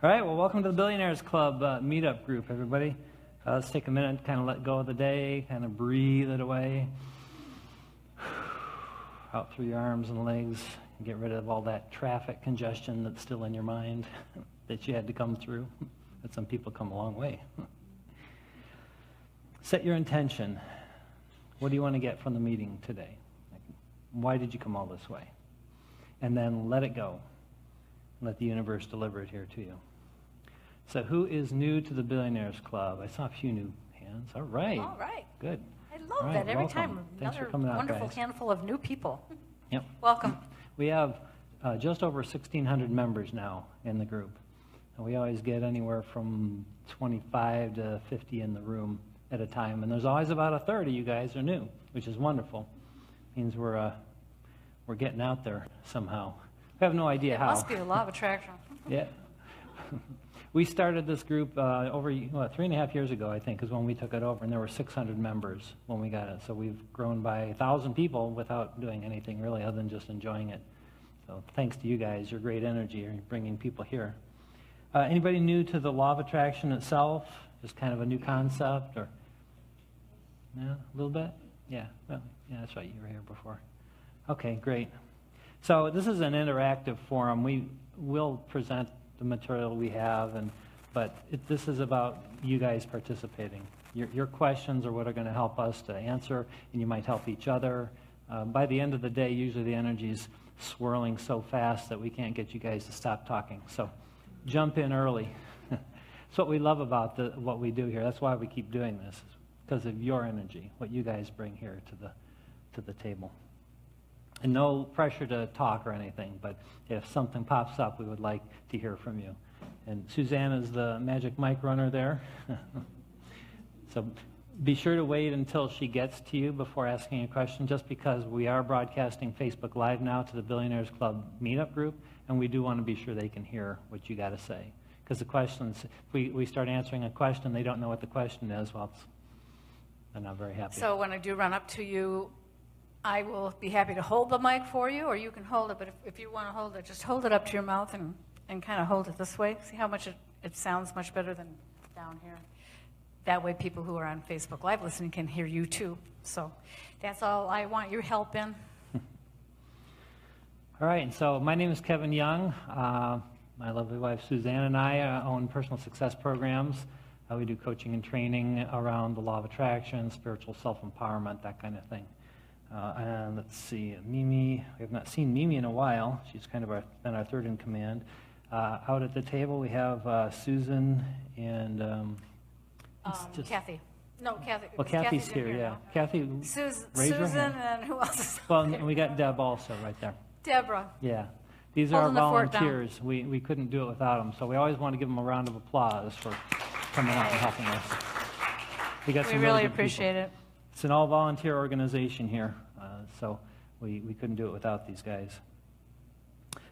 All right, well, welcome to the Billionaires Club meetup group, everybody. Let's take a minute, kind of let go of the day, kind of breathe it away. Out through your arms and legs, and get rid of all that traffic congestion that's still in your mind that you had to come through. But some people come a long way. Set your intention. What do you want to get from the meeting today? Why did you come all this way? And then let it go. Let the universe deliver it here to you. So who is new to the Billionaires Club? I saw a few new hands. All right. All right. Good. I love that every welcome. time. Thanks for Another coming out, wonderful guys. handful of new people. Yep. Welcome. We have just over 1,600 members now in the group. And we always get anywhere from 25 to 50 in the room at a time. And there's always about a third of you guys are new, which is wonderful. Means we're getting out there somehow. We have no idea how. It must be the law of attraction. Yeah. We started this group over 3.5 years ago, I think, is when we took it over, and there were 600 members when we got it. So we've grown by 1,000 people without doing anything really other than just enjoying it. So thanks to you guys, your great energy, you're bringing people here. Anybody new to the law of attraction itself? Just kind of a new concept, or yeah, a little bit? Yeah, well, yeah, that's right. You were here before. Okay, great. So this is an interactive forum. We will present the material we have, but this is about you guys participating. Your questions are what are going to help us to answer, and you might help each other. By the end of the day, usually the energy's swirling so fast that we can't get you guys to stop talking. So jump in early. That's what we love about what we do here. That's why we keep doing this, because of your energy, what you guys bring here to the table. And no pressure to talk or anything, but if something pops up, we would like to hear from you. And Suzanne is the magic mic runner there. So be sure to wait until she gets to you before asking a question, just because we are broadcasting Facebook Live now to the Billionaires Club meetup group, and we do want to be sure they can hear what you got to say. Because the questions, if we start answering a question, they don't know what the question is, well, they're not very happy. So when I do run up to you, I will be happy to hold the mic for you, or you can hold it, but if you want to hold it, just hold it up to your mouth and kind of hold it this way. See how much it sounds much better than down here. That way people who are on Facebook Live listening can hear you too. So that's all I want your help in. All right, so my name is Kevin Young. My lovely wife Suzanne and I own personal success programs. We do coaching and training around the law of attraction, spiritual self-empowerment, that kind of thing. And let's see, Mimi, we have not seen Mimi in a while. She's kind of been our third in command. Out at the table we have Susan and Kathy. No, Kathy. Well, Kathy's here, yeah. now. Kathy, Susan and who else is well, and we got Deb also right there. Deborah. Yeah. These are our Holding the fort down. volunteers. We couldn't do it without them, so we always want to give them a round of applause for coming out and helping us. We got some really good appreciate people. it. It's an all-volunteer organization here, so we couldn't do it without these guys.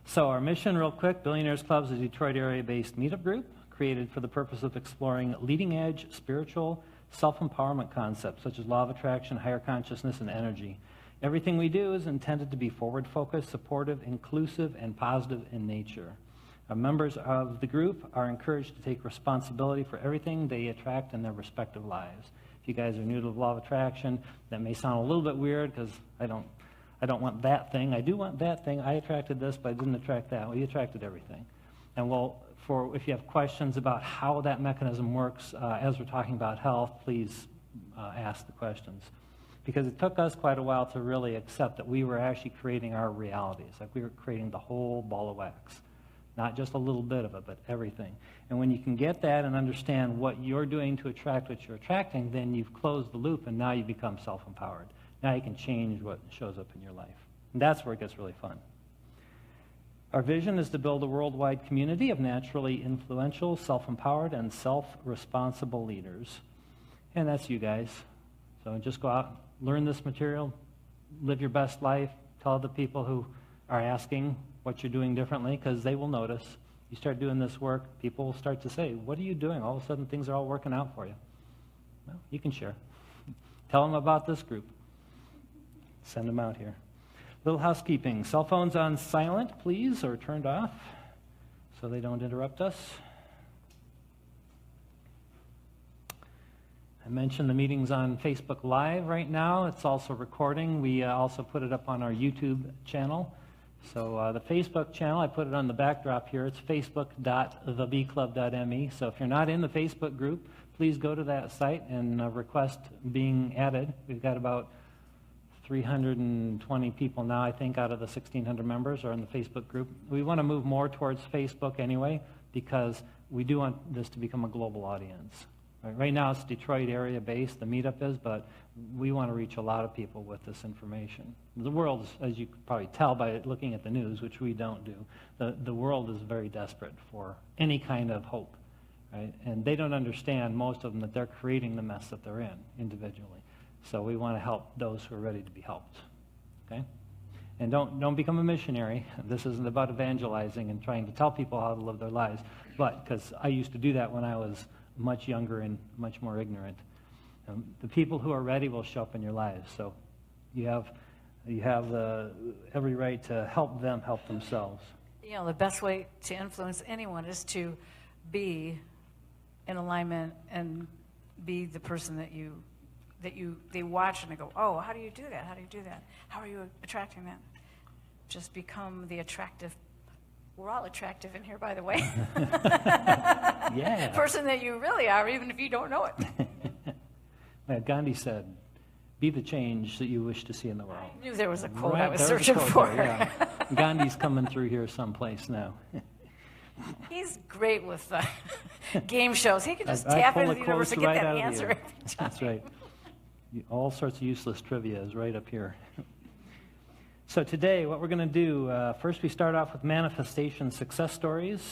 So our mission, real quick, Billionaires Club is a Detroit area-based meetup group created for the purpose of exploring leading-edge spiritual self-empowerment concepts such as law of attraction, higher consciousness, and energy. Everything we do is intended to be forward-focused, supportive, inclusive, and positive in nature. Our members of the group are encouraged to take responsibility for everything they attract in their respective lives. If you guys are new to the law of attraction, that may sound a little bit weird because I don't want that thing. I do want that thing. I attracted this, but I didn't attract that. Well, you attracted everything. And if you have questions about how that mechanism works, as we're talking about health, please ask the questions. Because it took us quite a while to really accept that we were actually creating our realities, like we were creating the whole ball of wax. Not just a little bit of it, but everything. And when you can get that and understand what you're doing to attract what you're attracting, then you've closed the loop and now you become self-empowered. Now you can change what shows up in your life. And that's where it gets really fun. Our vision is to build a worldwide community of naturally influential, self-empowered, and self-responsible leaders. And that's you guys. So just go out, learn this material, live your best life, tell other people who are asking what you're doing differently, because they will notice. You start doing this work, people will start to say, what are you doing? All of a sudden, things are all working out for you. Well, you can share. Tell them about this group. Send them out here. Little housekeeping. Cell phones on silent, please, or turned off, so they don't interrupt us. I mentioned the meeting's on Facebook Live right now. It's also recording. We also put it up on our YouTube channel. So the Facebook channel, I put it on the backdrop here. It's facebook.thebclub.me. So if you're not in the Facebook group, please go to that site and request being added. We've got about 320 people now, I think, out of the 1,600 members are in the Facebook group. We want to move more towards Facebook anyway, because we do want this to become a global audience. Right now it's Detroit area based, the meetup is, but we want to reach a lot of people with this information. The world, as you could probably tell by looking at the news, which we don't do, the world is very desperate for any kind of hope, right? And they don't understand, most of them, that they're creating the mess that they're in individually. So we want to help those who are ready to be helped, okay? And don't become a missionary. This isn't about evangelizing and trying to tell people how to live their lives, but because I used to do that when I was much younger and much more ignorant. The people who are ready will show up in your lives. So you have every right to help them help themselves. You know, the best way to influence anyone is to be in alignment and be the person that they watch and they go, oh, how do you do that? How do you do that? How are you attracting that? Just become the attractive. We're all attractive in here, by the way. Yeah. Person that you really are, even if you don't know it. Gandhi said, be the change that you wish to see in the world. I knew there was a quote Right, I was there's a searching quote for. there, yeah. Gandhi's coming through here someplace now. He's great with game shows. He can just I tap pull into the the universe and quotes get right that out of answer you. every time. That's right. All sorts of useless trivia is right up here. So today, what we're going to do, first we start off with manifestation success stories.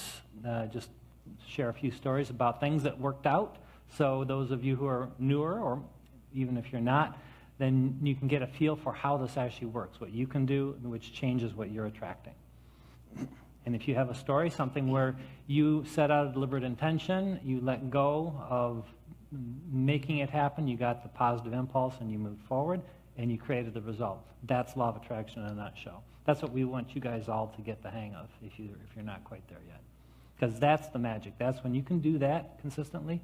Just share a few stories about things that worked out. So those of you who are newer, or even if you're not, then you can get a feel for how this actually works, what you can do, which changes what you're attracting. And if you have a story, something where you set out a deliberate intention, you let go of making it happen, you got the positive impulse and you moved forward, and you created the result. That's law of attraction in a nutshell. That's what we want you guys all to get the hang of if you're not quite there yet. Because that's the magic. That's when you can do that consistently,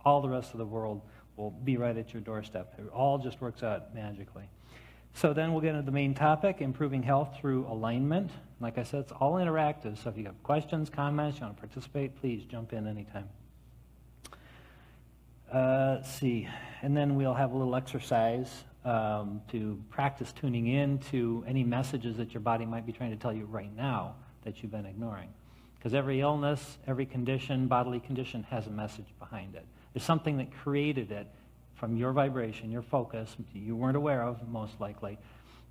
all the rest of the world will be right at your doorstep. It all just works out magically. So then we'll get into the main topic, improving health through alignment. Like I said, it's all interactive, so if you have questions, comments, you want to participate, please jump in anytime. Let's see, and then we'll have a little exercise to practice tuning in to any messages that your body might be trying to tell you right now that you've been ignoring. Because every illness, every condition, bodily condition has a message behind it. There's something that created it from your vibration, your focus, you weren't aware of, most likely.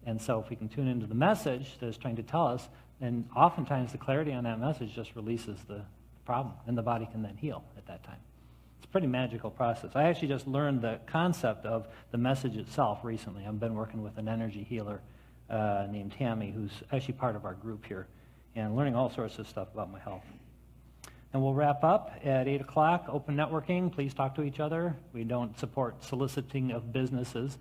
And so if we can tune into the message that is trying to tell us, then oftentimes the clarity on that message just releases the problem, and the body can then heal at that time. It's a pretty magical process. I actually just learned the concept of the message itself recently. I've been working with an energy healer named Tammy, who's actually part of our group here, and learning all sorts of stuff about my health. And we'll wrap up at 8 o'clock, open networking. Please talk to each other. We don't support soliciting of businesses,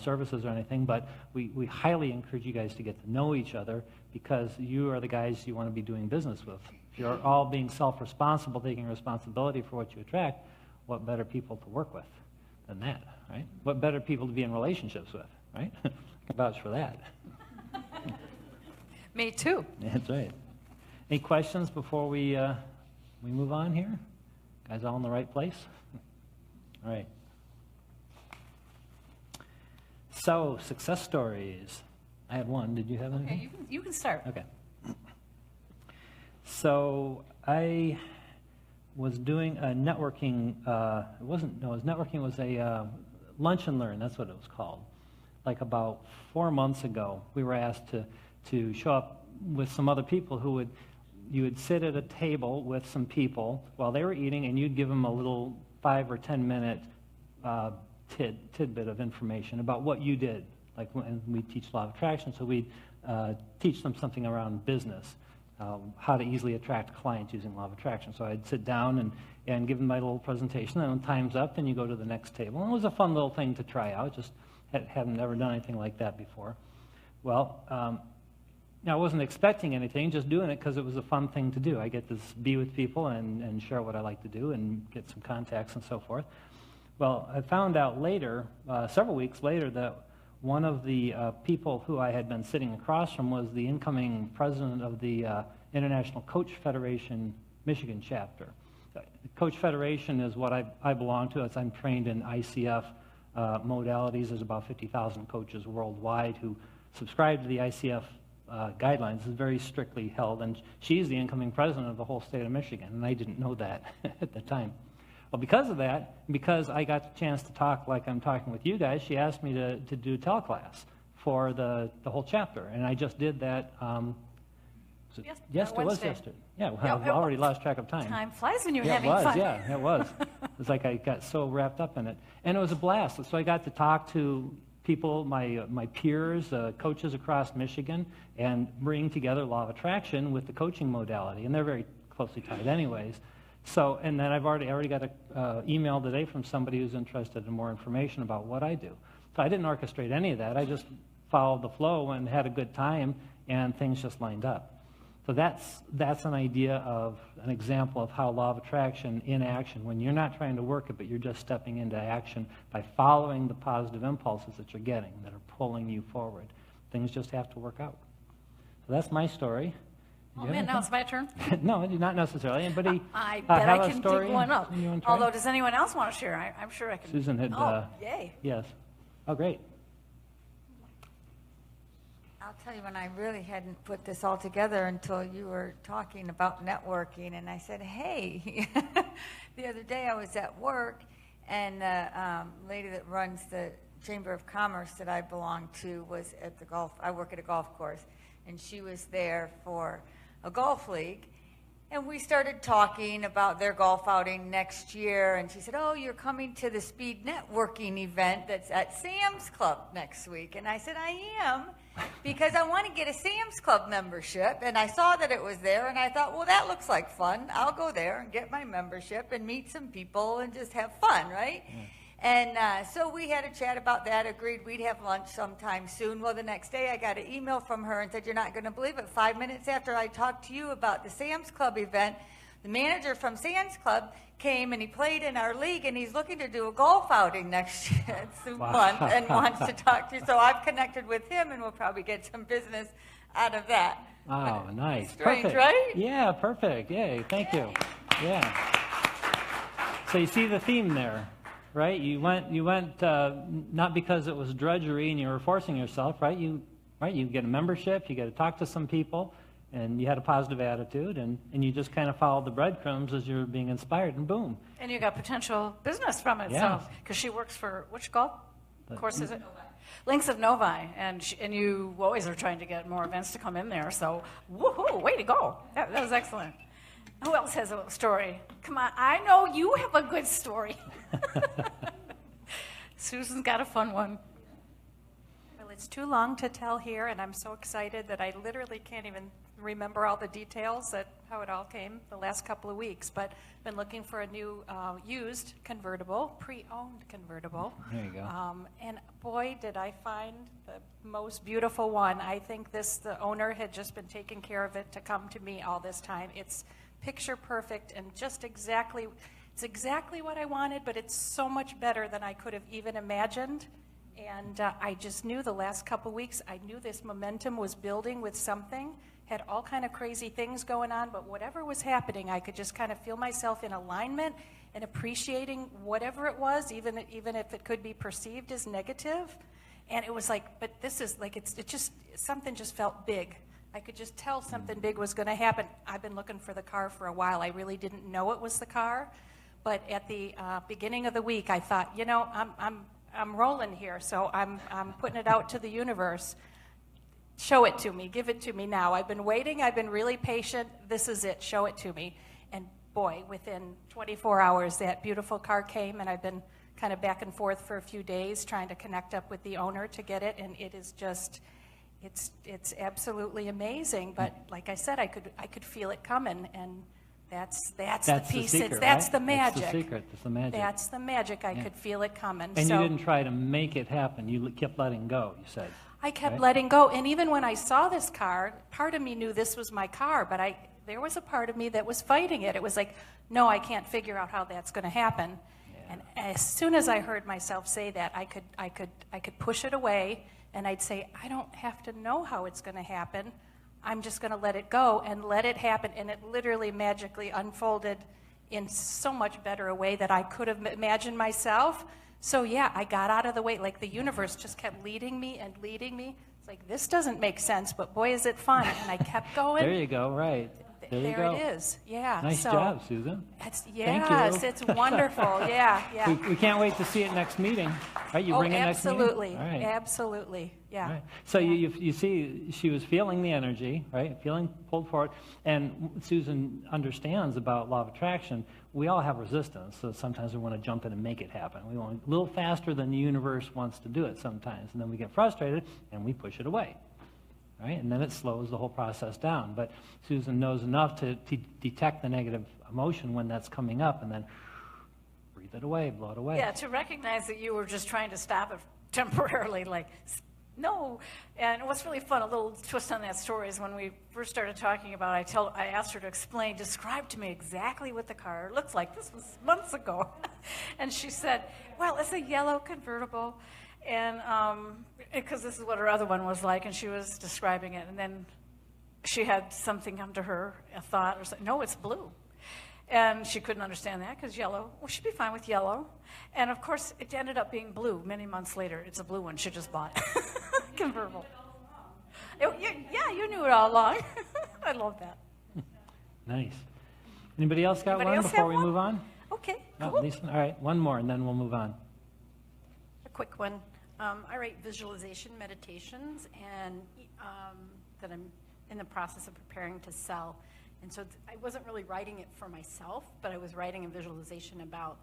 services or anything, but we highly encourage you guys to get to know each other because you are the guys you want to be doing business with. If you're all being self-responsible, taking responsibility for what you attract, what better people to work with than that, right? What better people to be in relationships with, right? I can vouch for that. Me too. That's right. Any questions before we move on here? Guys all in the right place? All right. So, success stories. I had one. Did you have anything? Okay, you can start. Okay. So, I was doing a networking, networking was a lunch and learn, that's what it was called. Like about 4 months ago, we were asked to show up with some other people who you would sit at a table with some people while they were eating, and you'd give them a little 5 or 10 minute tidbit of information about what you did. Like when we teach law of attraction, so we'd teach them something around business, how to easily attract clients using law of attraction. So I'd sit down and give them my little presentation, and when time's up, then you go to the next table. And it was a fun little thing to try out, just hadn't never done anything like that before. Well, I wasn't expecting anything, just doing it because it was a fun thing to do. I get to be with people and share what I like to do and get some contacts and so forth. Well, I found out later, several weeks later, that one of the people who I had been sitting across from was the incoming president of the International Coach Federation Michigan chapter. The Coach Federation is what I belong to. I'm trained in ICF modalities. There's about 50,000 coaches worldwide who subscribe to the ICF guidelines. It's very strictly held, and she's the incoming president of the whole state of Michigan, and I didn't know that at the time. Well, because of that, because I got the chance to talk like I'm talking with you guys, she asked me to do teleclass for the whole chapter, and I just did that. Yes, it was yesterday. Yeah, I've already lost track of time. Time flies when you're having fun. fun. Yeah, it was. It was like I got so wrapped up in it. And it was a blast. So I got to talk to people, my peers, coaches across Michigan, and bring together law of attraction with the coaching modality. And they're very closely tied anyways. So, and then I've already got an email today from somebody who's interested in more information about what I do. So I didn't orchestrate any of that. I just followed the flow and had a good time, and things just lined up. So that's an idea of an example of how law of attraction in action, when you're not trying to work it, but you're just stepping into action by following the positive impulses that you're getting that are pulling you forward. Things just have to work out. So that's my story. Oh man, now it's my turn? No, not necessarily. Anybody I bet have I a can story dig one up. you want to try? Although, does anyone else want to share? I'm sure I can. Susan had... yay. Yes. Oh, great. I'll tell you, when I really hadn't put this all together until you were talking about networking, and I said, hey, the other day I was at work, and the lady that runs the Chamber of Commerce that I belong to was at the golf, I work at a golf course, and she was there for a golf league. And we started talking about their golf outing next year, and she said, oh, you're coming to the speed networking event that's at Sam's Club next week. And I said, I am, because I want to get a Sam's Club membership. And I saw that it was there, and I thought, well, that looks like fun. I'll go there and get my membership and meet some people and just have fun, right? Mm. And so we had a chat about that, agreed we'd have lunch sometime soon. Well, the next day I got an email from her and said, you're not going to believe it. 5 minutes after I talked to you about the Sam's Club event, the manager from Sam's Club came and he played in our league, and he's looking to do a golf outing next month and wants to talk to you. So I've connected with him, and we'll probably get some business out of that. Oh, nice. Strange, perfect. Right? Yeah, perfect. Yay, thank you. Yeah. So you see the theme there. Right, you went not because it was drudgery and you were forcing yourself. Right, you get a membership, you get to talk to some people, and you had a positive attitude, and you just kind of followed the breadcrumbs as you were being inspired, and boom. And you got potential business from it. Yeah. So, because she works for which golf course is it? Links of Novi, and you always are trying to get more events to come in there. So, woohoo! Way to go! That was excellent. Who else has a story? Come on, I know you have a good story. Susan's got a fun one. Well, it's too long to tell here, and I'm so excited that I literally can't even remember all the details of how it all came the last couple of weeks. But I've been looking for a new used convertible, pre-owned convertible. There you go. And boy, did I find the most beautiful one. I think the owner had just been taking care of it to come to me all this time. It's picture perfect and just exactly, it's exactly what I wanted, but it's so much better than I could have even imagined. And I just knew the last couple weeks, I knew this momentum was building with something, had all kind of crazy things going on, but whatever was happening, I could just kind of feel myself in alignment and appreciating whatever it was, even if it could be perceived as negative. And it was like, but this is like, it just, something just felt big. I could just tell something big was going to happen. I've been looking for the car for a while. I really didn't know it was the car, but at the beginning of the week, I thought, you know, I'm rolling here, so I'm putting it out to the universe. Show it to me. Give it to me now. I've been waiting. I've been really patient. This is it. Show it to me. And boy, within 24 hours, that beautiful car came, and I've been kind of back and forth for a few days trying to connect up with the owner to get it, and it is just. It's absolutely amazing, but like I said, I could feel it coming, and that's the piece. The secret, that's right? the magic. That's the secret. That's the magic. That's the magic. I could feel it coming. And so you didn't try to make it happen. You kept letting go. You said. I kept right? letting go, and even when I saw this car, part of me knew this was my car, but there was a part of me that was fighting it. It was like, no, I can't figure out how that's going to happen. And as soon as I heard myself say that, I could push it away, and I'd say, I don't have to know how it's going to happen. I'm just going to let it go and let it happen. And it literally magically unfolded in so much better a way that I could have imagined myself. So yeah, I got out of the way. Like the universe just kept leading me and leading me. It's like, this doesn't make sense, but boy, is it fun. And I kept going. There you go, right. There it is. Yeah. Nice job, Susan. Thank you. It's wonderful. Yeah. We can't wait to see it next meeting. Right, you bring it next meeting? Absolutely. All right. Absolutely. Yeah. Right. So you see, she was feeling the energy, right? Feeling pulled forward. And Susan understands about law of attraction. We all have resistance, so sometimes we want to jump in and make it happen. We want a little faster than the universe wants to do it sometimes, and then we get frustrated and we push it away. Right? And then it slows the whole process down. But Susan knows enough to detect the negative emotion when that's coming up, and then breathe it away, blow it away. Yeah, to recognize that you were just trying to stop it temporarily, like, no. And what's really fun, a little twist on that story, is when we first started talking about it, I asked her to describe to me exactly what the car looks like. This was months ago. And she said, well, it's a yellow convertible. And because this is what her other one was like, and she was describing it, and then she had something come to her, a thought, or something. No, it's blue. And she couldn't understand that because yellow, well, she'd be fine with yellow. And of course, it ended up being blue many months later. It's a blue one she just bought, convertible. Yeah, you knew it all along. I love that. Nice. Anybody else got Anybody one else before have we one? move on? Okay, No, cool. Lisa? All right, one more, and then we'll move on. A quick one. I write visualization meditations, and that I'm in the process of preparing to sell. And so I wasn't really writing it for myself, but I was writing a visualization about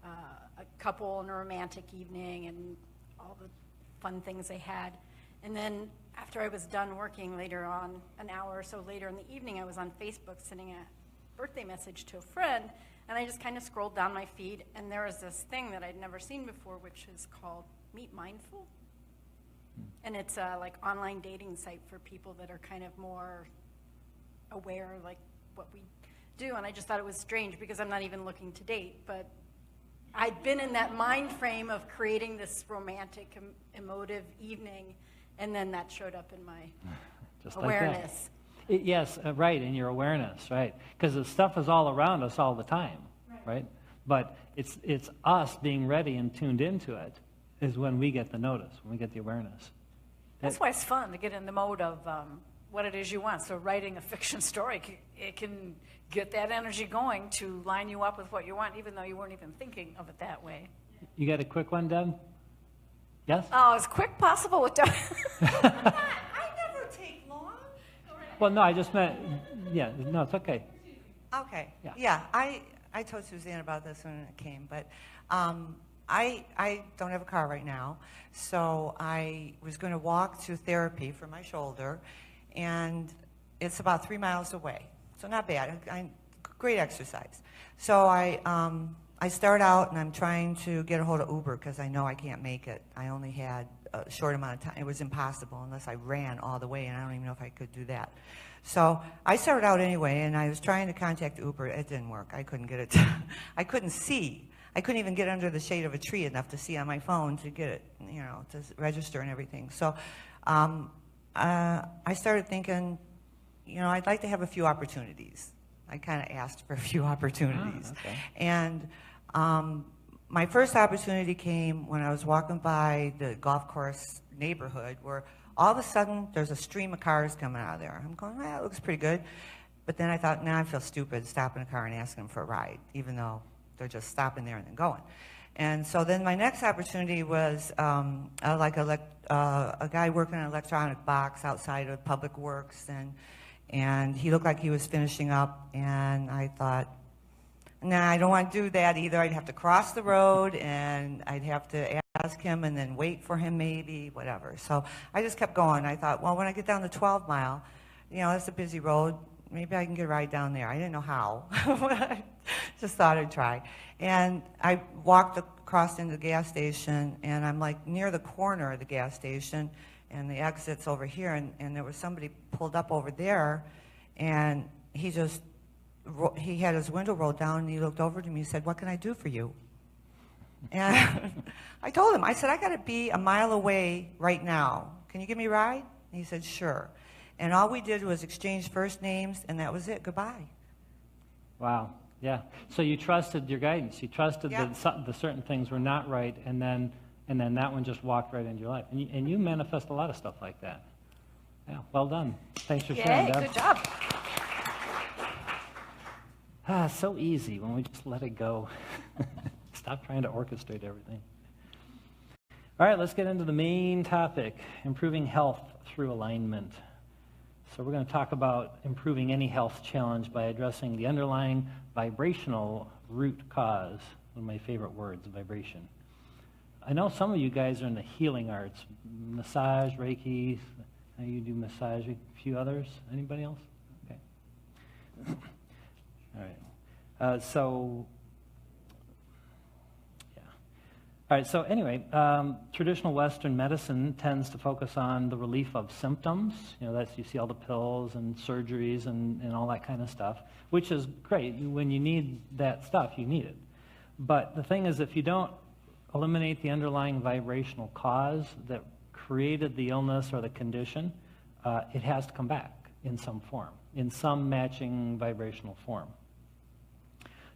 a couple in a romantic evening and all the fun things they had. And then after I was done working later on, an hour or so later in the evening, I was on Facebook sending a birthday message to a friend, and I just kind of scrolled down my feed, and there was this thing that I'd never seen before, which is called Meet Mindful. And it's a like online dating site for people that are kind of more aware like what we do. And I just thought it was strange because I'm not even looking to date, but I'd been in that mind frame of creating this romantic, emotive evening, and then that showed up in my Just like awareness. that. Yes, right, in your awareness, right? Because the stuff is all around us all the time, right? But it's us being ready and tuned into it is when we get the notice, when we get the awareness. That's why it's fun to get in the mode of what it is you want. So writing a fiction story, it can get that energy going to line you up with what you want, even though you weren't even thinking of it that way. You got a quick one, Deb? Yes? Oh, as quick possible with I never take long. Well, no, I just meant, yeah, no, it's okay. Okay. Yeah. Yeah, I told Suzanne about this when it came, but I don't have a car right now, so I was going to walk to therapy for my shoulder, and it's about 3 miles away, so not bad. Great exercise. So I start out, and I'm trying to get a hold of Uber because I know I can't make it. I only had a short amount of time. It was impossible unless I ran all the way, and I don't even know if I could do that. So I started out anyway, and I was trying to contact Uber. It didn't work. I couldn't get it. I couldn't see. I couldn't even get under the shade of a tree enough to see on my phone to get it, you know, to register and everything. So I started thinking, you know, I'd like to have a few opportunities. I kind of asked for a few opportunities. Okay. And my first opportunity came when I was walking by the golf course neighborhood where all of a sudden there's a stream of cars coming out of there. I'm going, well, that looks pretty good. But then I thought, now I feel stupid stopping a car and asking them for a ride, even though they're just stopping there and then going. And so then my next opportunity was a guy working on an electronic box outside of Public Works, and he looked like he was finishing up, and I thought, nah, I don't want to do that either. I'd have to cross the road, and I'd have to ask him and then wait for him maybe, whatever. So I just kept going. I thought, well, when I get down the 12 Mile, you know, that's a busy road. Maybe I can get a ride down there. I didn't know how, but I just thought I'd try. And I walked across into the gas station, and I'm like near the corner of the gas station, and the exit's over here, and there was somebody pulled up over there, and he had his window rolled down, and he looked over to me and said, "What can I do for you?" And I told him, I said, I got to be a mile away right now. Can you give me a ride? And he said, sure. And all we did was exchange first names, and that was it. Goodbye. Wow. Yeah. So you trusted your guidance. You trusted Yeah. that the certain things were not right, and then that one just walked right into your life. And you manifest a lot of stuff like that. Yeah. Well done. Thanks for sharing, Yay, Deb. good job. So easy when we just let it go. Stop trying to orchestrate everything. All right, let's get into the main topic, improving health through alignment. So we're going to talk about improving any health challenge by addressing the underlying vibrational root cause. One of my favorite words, vibration. I know some of you guys are in the healing arts, massage, Reiki. I know you do massage. A few others. Anybody else? Okay. All right. All right, so anyway, traditional Western medicine tends to focus on the relief of symptoms. You know, you see all the pills and surgeries and all that kind of stuff, which is great. When you need that stuff, you need it. But the thing is, if you don't eliminate the underlying vibrational cause that created the illness or the condition, it has to come back in some form, in some matching vibrational form.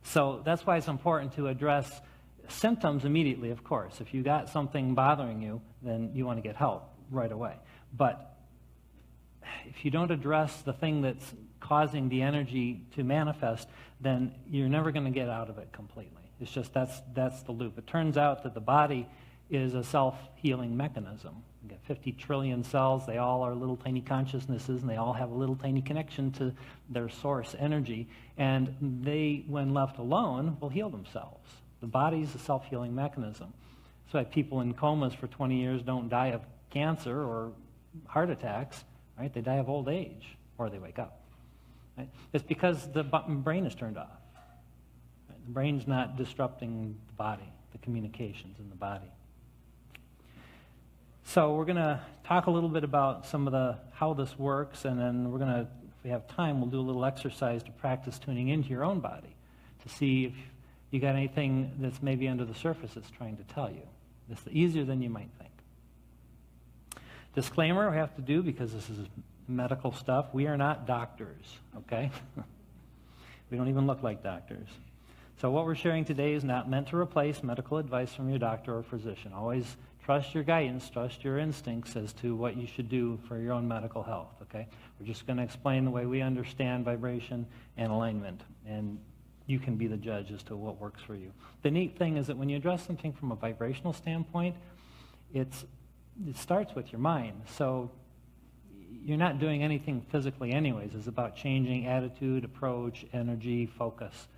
So that's why it's important to address symptoms immediately, of course. If you got something bothering you, then you want to get help right away. But if you don't address the thing that's causing the energy to manifest, then you're never going to get out of it completely. It's just that's the loop. It turns out that the body is a self-healing mechanism. You got 50 trillion cells. They all are little tiny consciousnesses, and they all have a little tiny connection to their source energy. And they, when left alone, will heal themselves. The body's a self-healing mechanism. That's why people in comas for 20 years don't die of cancer or heart attacks, right? They die of old age, or they wake up. Right? It's because the brain is turned off. Right? The brain's not disrupting the body, the communications in the body. So we're going to talk a little bit about some of how this works, and then we're going to, if we have time, we'll do a little exercise to practice tuning into your own body to see if you got anything that's maybe under the surface that's trying to tell you. It's easier than you might think. Disclaimer we have to do, because this is medical stuff, we are not doctors, okay? We don't even look like doctors. So what we're sharing today is not meant to replace medical advice from your doctor or physician. Always trust your guidance, trust your instincts as to what you should do for your own medical health, okay? We're just going to explain the way we understand vibration and alignment, and you can be the judge as to what works for you. The neat thing is that when you address something from a vibrational standpoint, it starts with your mind. So you're not doing anything physically anyways. It's about changing attitude, approach, energy, focus.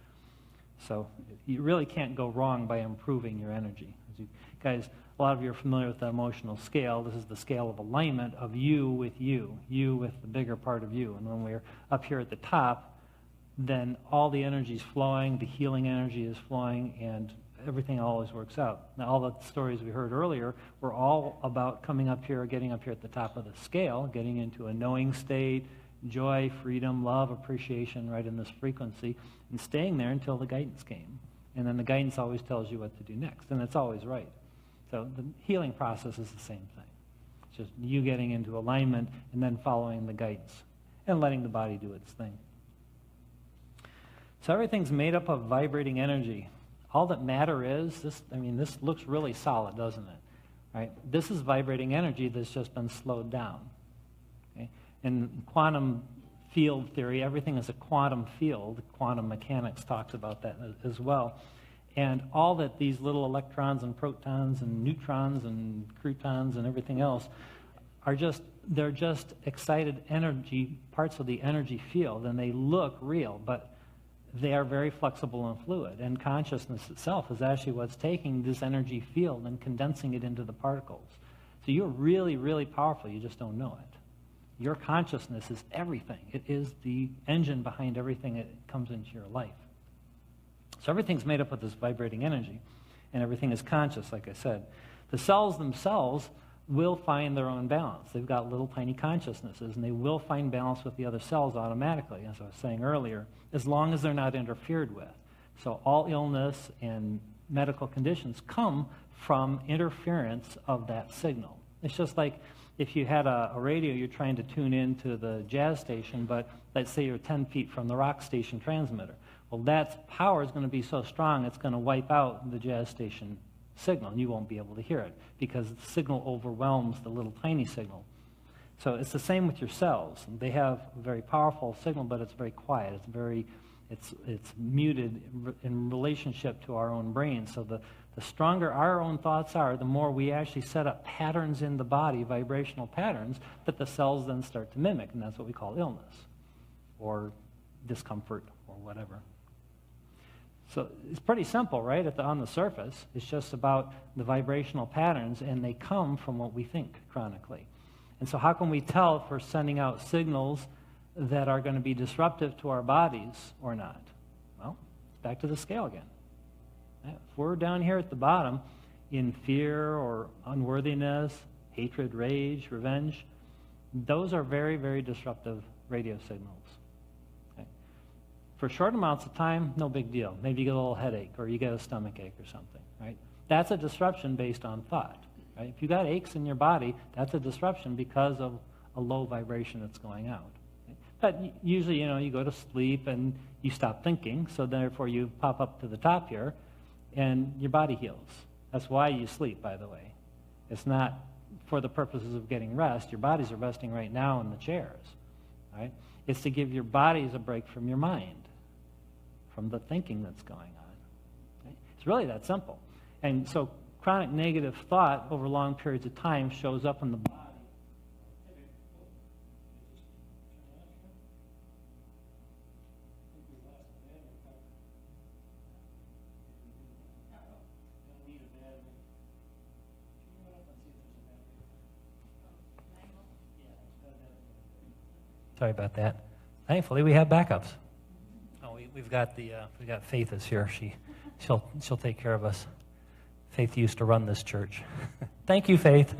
So you really can't go wrong by improving your energy. As you guys, a lot of you are familiar with the emotional scale. This is the scale of alignment of you with the bigger part of you. And when we're up here at the top, then all the energy is flowing, the healing energy is flowing, and everything always works out. Now, all the stories we heard earlier were all about coming up here, getting up here at the top of the scale, getting into a knowing state, joy, freedom, love, appreciation, right in this frequency, and staying there until the guidance came. And then the guidance always tells you what to do next, and it's always right. So the healing process is the same thing. It's just you getting into alignment and then following the guidance and letting the body do its thing. So everything's made up of vibrating energy. All that matter is, this looks really solid, doesn't it? Right? This is vibrating energy that's just been slowed down. Okay? In quantum field theory, everything is a quantum field. Quantum mechanics talks about that as well. And all that these little electrons and protons and neutrons and croutons and everything else they're just excited energy, parts of the energy field, and they look real, but they are very flexible and fluid. And consciousness itself is actually what's taking this energy field and condensing it into the particles. So you're really, really powerful. You just don't know it. Your consciousness is everything. It is the engine behind everything that comes into your life. So everything's made up of this vibrating energy, and everything is conscious, like I said. The cells themselves will find their own balance. They've got little tiny consciousnesses, and they will find balance with the other cells automatically, as I was saying earlier, as long as they're not interfered with. So all illness and medical conditions come from interference of that signal. It's just like if you had a radio, you're trying to tune into the jazz station, but let's say you're 10 feet from the rock station transmitter. Well, that power is going to be so strong, it's going to wipe out the jazz station signal, and you won't be able to hear it because the signal overwhelms the little tiny signal. So it's the same with your cells. They have a very powerful signal, but it's very quiet. It's muted in relationship to our own brain. So the stronger our own thoughts are, the more we actually set up patterns in the body, vibrational patterns, that the cells then start to mimic, and that's what we call illness or discomfort or whatever. So it's pretty simple, right, on the surface. It's just about the vibrational patterns, and they come from what we think chronically. And so how can we tell if we're sending out signals that are going to be disruptive to our bodies or not? Well, back to the scale again. If we're down here at the bottom in fear or unworthiness, hatred, rage, revenge, those are very, very disruptive radio signals. Okay? For short amounts of time, no big deal. Maybe you get a little headache or you get a stomach ache or something, right? That's a disruption based on thought, right? If you got aches in your body, that's a disruption because of a low vibration that's going out. Okay? But usually, you go to sleep and you stop thinking, so therefore you pop up to the top here, and your body heals. That's why you sleep, by the way. It's not for the purposes of getting rest. Your bodies are resting right now in the chairs, right? It's to give your bodies a break from your mind, from the thinking that's going on. Right? It's really that simple. And so chronic negative thought over long periods of time shows up in the body. Sorry about that. Thankfully, we have backups. Oh, we've got Faith is here. She'll take care of us. Faith used to run this church. Thank you, Faith.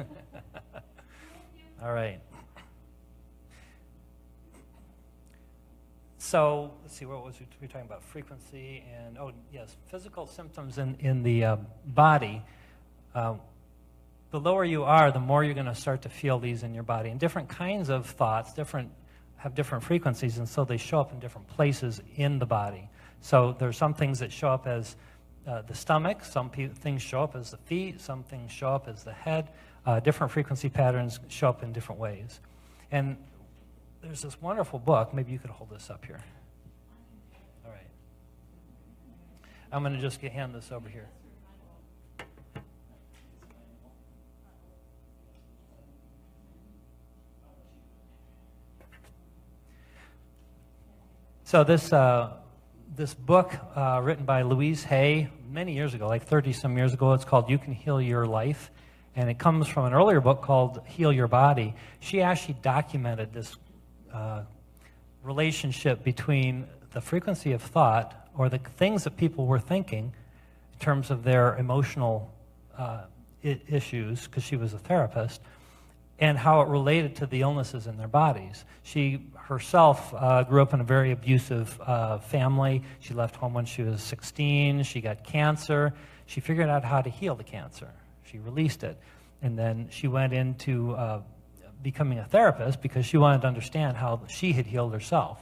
All right. So let's see. What was we talking about? Frequency and yes, physical symptoms in the body. The lower you are, the more you're going to start to feel these in your body. And different kinds of thoughts, have different frequencies, and so they show up in different places in the body. So there's some things that show up as the stomach, some things show up as the feet, some things show up as the head. Different frequency patterns show up in different ways. And there's this wonderful book. Maybe you could hold this up here. All right. I'm going to just hand this over here. So this book written by Louise Hay many years ago, like 30-some years ago, it's called You Can Heal Your Life, and it comes from an earlier book called Heal Your Body. She actually documented this relationship between the frequency of thought or the things that people were thinking in terms of their emotional issues, because she was a therapist, and how it related to the illnesses in their bodies. She herself grew up in a very abusive family. She left home when she was 16. She got cancer. She figured out how to heal the cancer. She released it. And then she went into becoming a therapist because she wanted to understand how she had healed herself.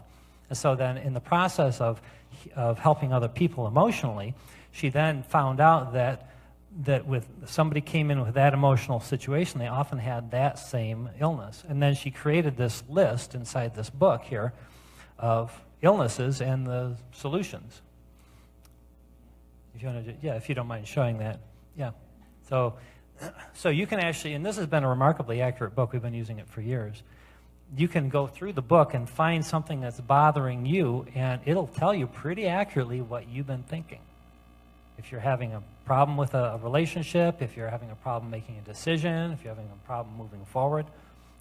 And so then in the process of helping other people emotionally, she then found out that with somebody came in with that emotional situation, they often had that same illness. And then she created this list inside this book here of illnesses and the solutions. If you want to, if you don't mind showing that, yeah. So you can actually, and this has been a remarkably accurate book. We've been using it for years. You can go through the book and find something that's bothering you, and it'll tell you pretty accurately what you've been thinking. If you're having a problem with a relationship, if you're having a problem making a decision, if you're having a problem moving forward,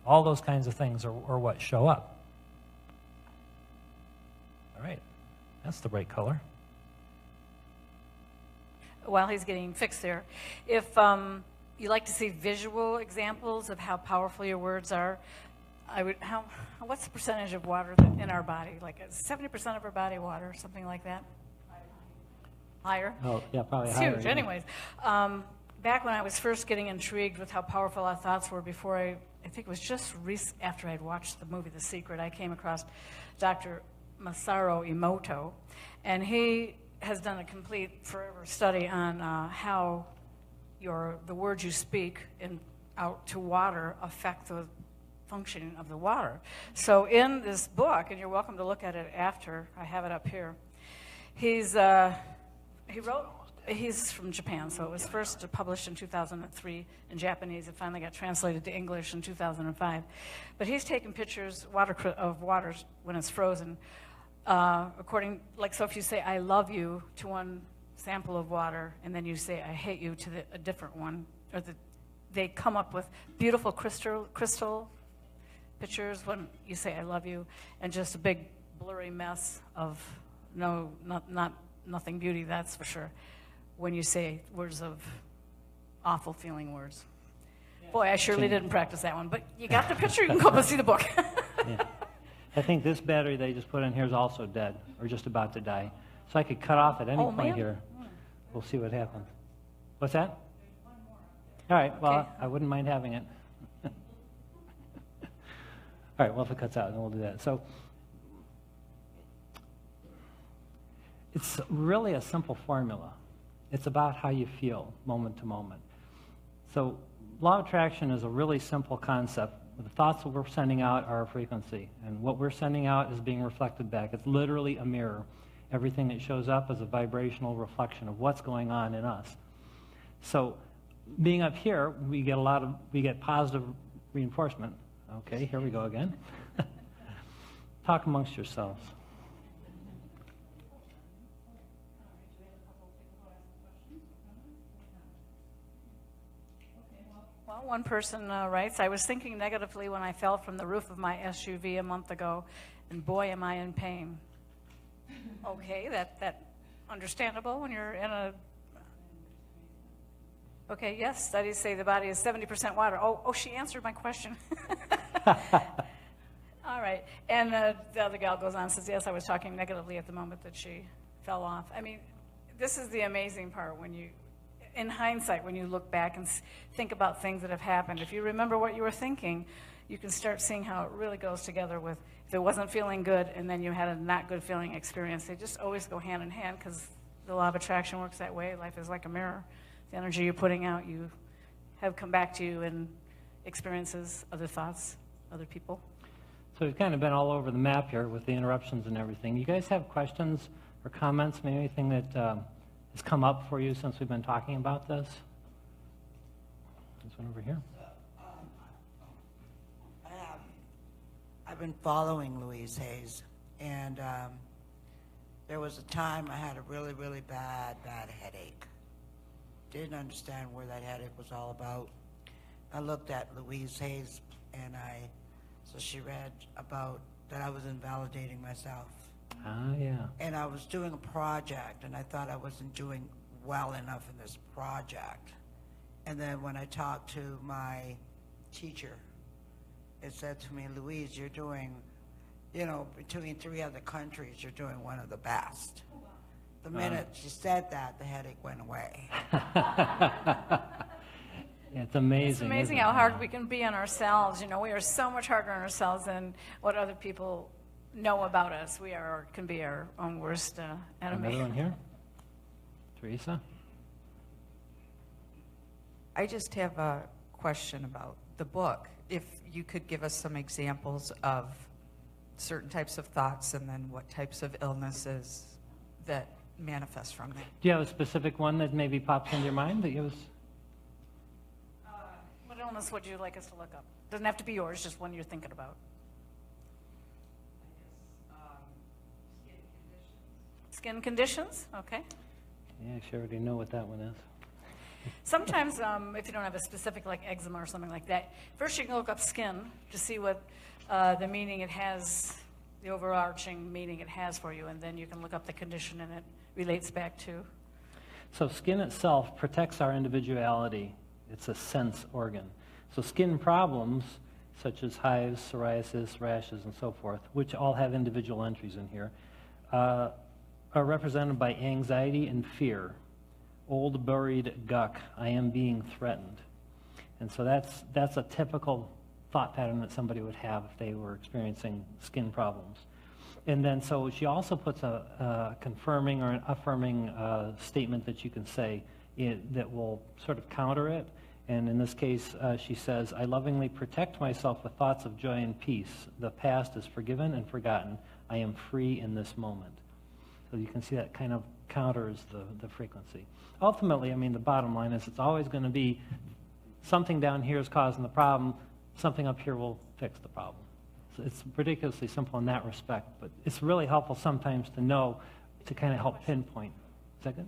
all those kinds of things are what show up. All right, that's the right color. While he's getting fixed there, if you like to see visual examples of how powerful your words are, what's the percentage of water in our body? Like 70% of our body water, something like that? higher. Oh, yeah, probably It's higher. huge. yeah. Anyways, back when I was first getting intrigued with how powerful our thoughts were before I think it was just after I'd watched the movie The Secret, I came across Dr. Masaru Emoto, and he has done a complete forever study on how the words you speak out to water affect the functioning of the water. So in this book, and you're welcome to look at it after, I have it up here, he's from Japan, so it was first published in 2003 in Japanese. It finally got translated to English in 2005. But he's taken pictures of water when it's frozen. So if you say, I love you to one sample of water, and then you say, I hate you to a different one, they come up with beautiful crystal pictures when you say, I love you, and just a big blurry mess of nothing beauty, that's for sure, when you say words of awful feeling words. Boy, I surely didn't practice that one, but you got the picture, you can go up and see the book. Yeah. I think this battery they just put in here is also dead, or just about to die. So I could cut off at any Oh, point man. here. We'll see what happens. What's that? All right, well, Okay. I wouldn't mind having it. All right, well, if it cuts out, then we'll do that. So it's really a simple formula. It's about how you feel moment to moment. So law of attraction is a really simple concept. The thoughts that we're sending out are a frequency, and what we're sending out is being reflected back. It's literally a mirror. Everything that shows up is a vibrational reflection of what's going on in us. So being up here, we get positive reinforcement. Okay, here we go again. Talk amongst yourselves. Well, one person writes, I was thinking negatively when I fell from the roof of my SUV a month ago, and boy, am I in pain. Okay, that understandable when you're in a... Okay, yes, studies say the body is 70% water. Oh, she answered my question. All right, and the other gal goes on and says, yes, I was talking negatively at the moment that she fell off. I mean, this is the amazing part when you... In hindsight, when you look back and think about things that have happened, if you remember what you were thinking, you can start seeing how it really goes together with if it wasn't feeling good and then you had a not good feeling experience. They just always go hand in hand because the law of attraction works that way. Life is like a mirror. The energy you're putting out, you have come back to you in experiences, other thoughts, other people. So we've kind of been all over the map here with the interruptions and everything. You guys have questions or comments, maybe anything that has come up for you since we've been talking about this? This one over here. I've been following Louise Hayes, and there was a time I had a really, really bad headache. Didn't understand where that headache was all about. I looked at Louise Hayes, and so she read about that I was invalidating myself. Ah, yeah. And I was doing a project, and I thought I wasn't doing well enough in this project. And then when I talked to my teacher, it said to me, Louise, you're doing, between 3 other countries, you're doing one of the best. The minute she said that, the headache went away. It's amazing. It's amazing isn't how it? hard we can be on ourselves. We are so much harder on ourselves than what other people know about us. We can be our own worst enemy. Another one here. Teresa? I just have a question about the book. If you could give us some examples of certain types of thoughts and then what types of illnesses that manifest from that. Do you have a specific one that maybe pops into your mind that you was? What illness would you like us to look up? Doesn't have to be yours, just one you're thinking about. Skin conditions, okay. Yeah, I sure already know what that one is. Sometimes, if you don't have a specific like eczema or something like that, first you can look up skin to see what the meaning it has, the overarching meaning it has for you, and then you can look up the condition and it relates back to. So skin itself protects our individuality. It's a sense organ. So skin problems, such as hives, psoriasis, rashes, and so forth, which all have individual entries in here, are represented by anxiety and fear. Old buried guck, I am being threatened. And so that's a typical thought pattern that somebody would have if they were experiencing skin problems. And then so she also puts a confirming or an affirming statement that you can say that will sort of counter it. And in this case, she says, I lovingly protect myself with thoughts of joy and peace. The past is forgiven and forgotten. I am free in this moment. So you can see that kind of counters the frequency. Ultimately, I mean, the bottom line is it's always going to be something down here is causing the problem, something up here will fix the problem. So it's ridiculously simple in that respect, but it's really helpful sometimes to know, to kind of help pinpoint. Is that good?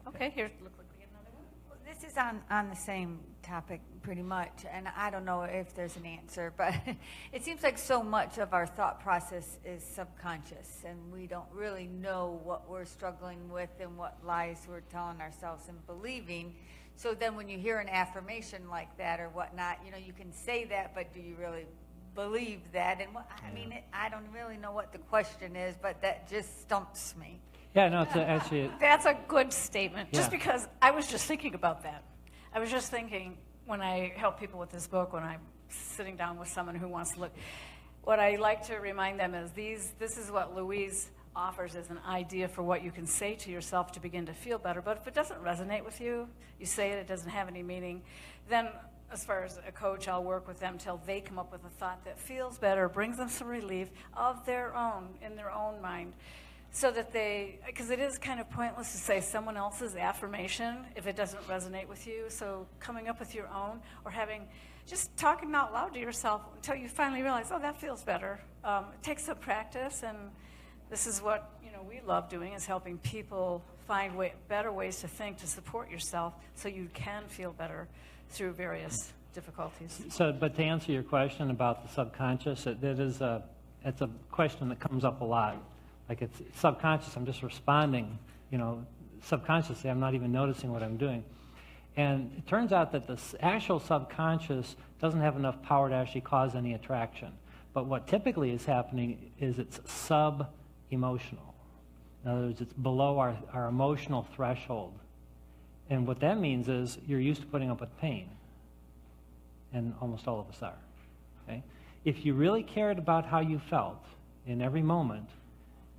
Okay, here, look like we get another one. Well, this is on the same topic pretty much, and I don't know if there's an answer, but it seems like so much of our thought process is subconscious, and we don't really know what we're struggling with and what lies we're telling ourselves and believing. So then when you hear an affirmation like that or whatnot, you know, you can say that, but do you really believe that? And I mean, I don't really know what the question is, but that just stumps me. Yeah, no, it's actually... That's a good statement, just Yeah. because I was just thinking about that. I was just thinking when I help people with this book, when I'm sitting down with someone who wants to look, what I like to remind them is this is what Louise offers as an idea for what you can say to yourself to begin to feel better. But if it doesn't resonate with you, you say it doesn't have any meaning, then as far as a coach, I'll work with them till they come up with a thought that feels better, brings them some relief of their own, in their own mind. So that because it is kind of pointless to say someone else's affirmation if it doesn't resonate with you. So coming up with your own, or just talking out loud to yourself until you finally realize, oh, that feels better. It takes some practice, and this is what we love doing, is helping people find better ways to think, to support yourself, so you can feel better through various difficulties. So, but to answer your question about the subconscious, it's a question that comes up a lot. Like it's subconscious, I'm just responding, subconsciously, I'm not even noticing what I'm doing. And it turns out that the actual subconscious doesn't have enough power to actually cause any attraction. But what typically is happening is it's sub-emotional. In other words, it's below our emotional threshold. And what that means is you're used to putting up with pain. And almost all of us are. Okay? If you really cared about how you felt in every moment,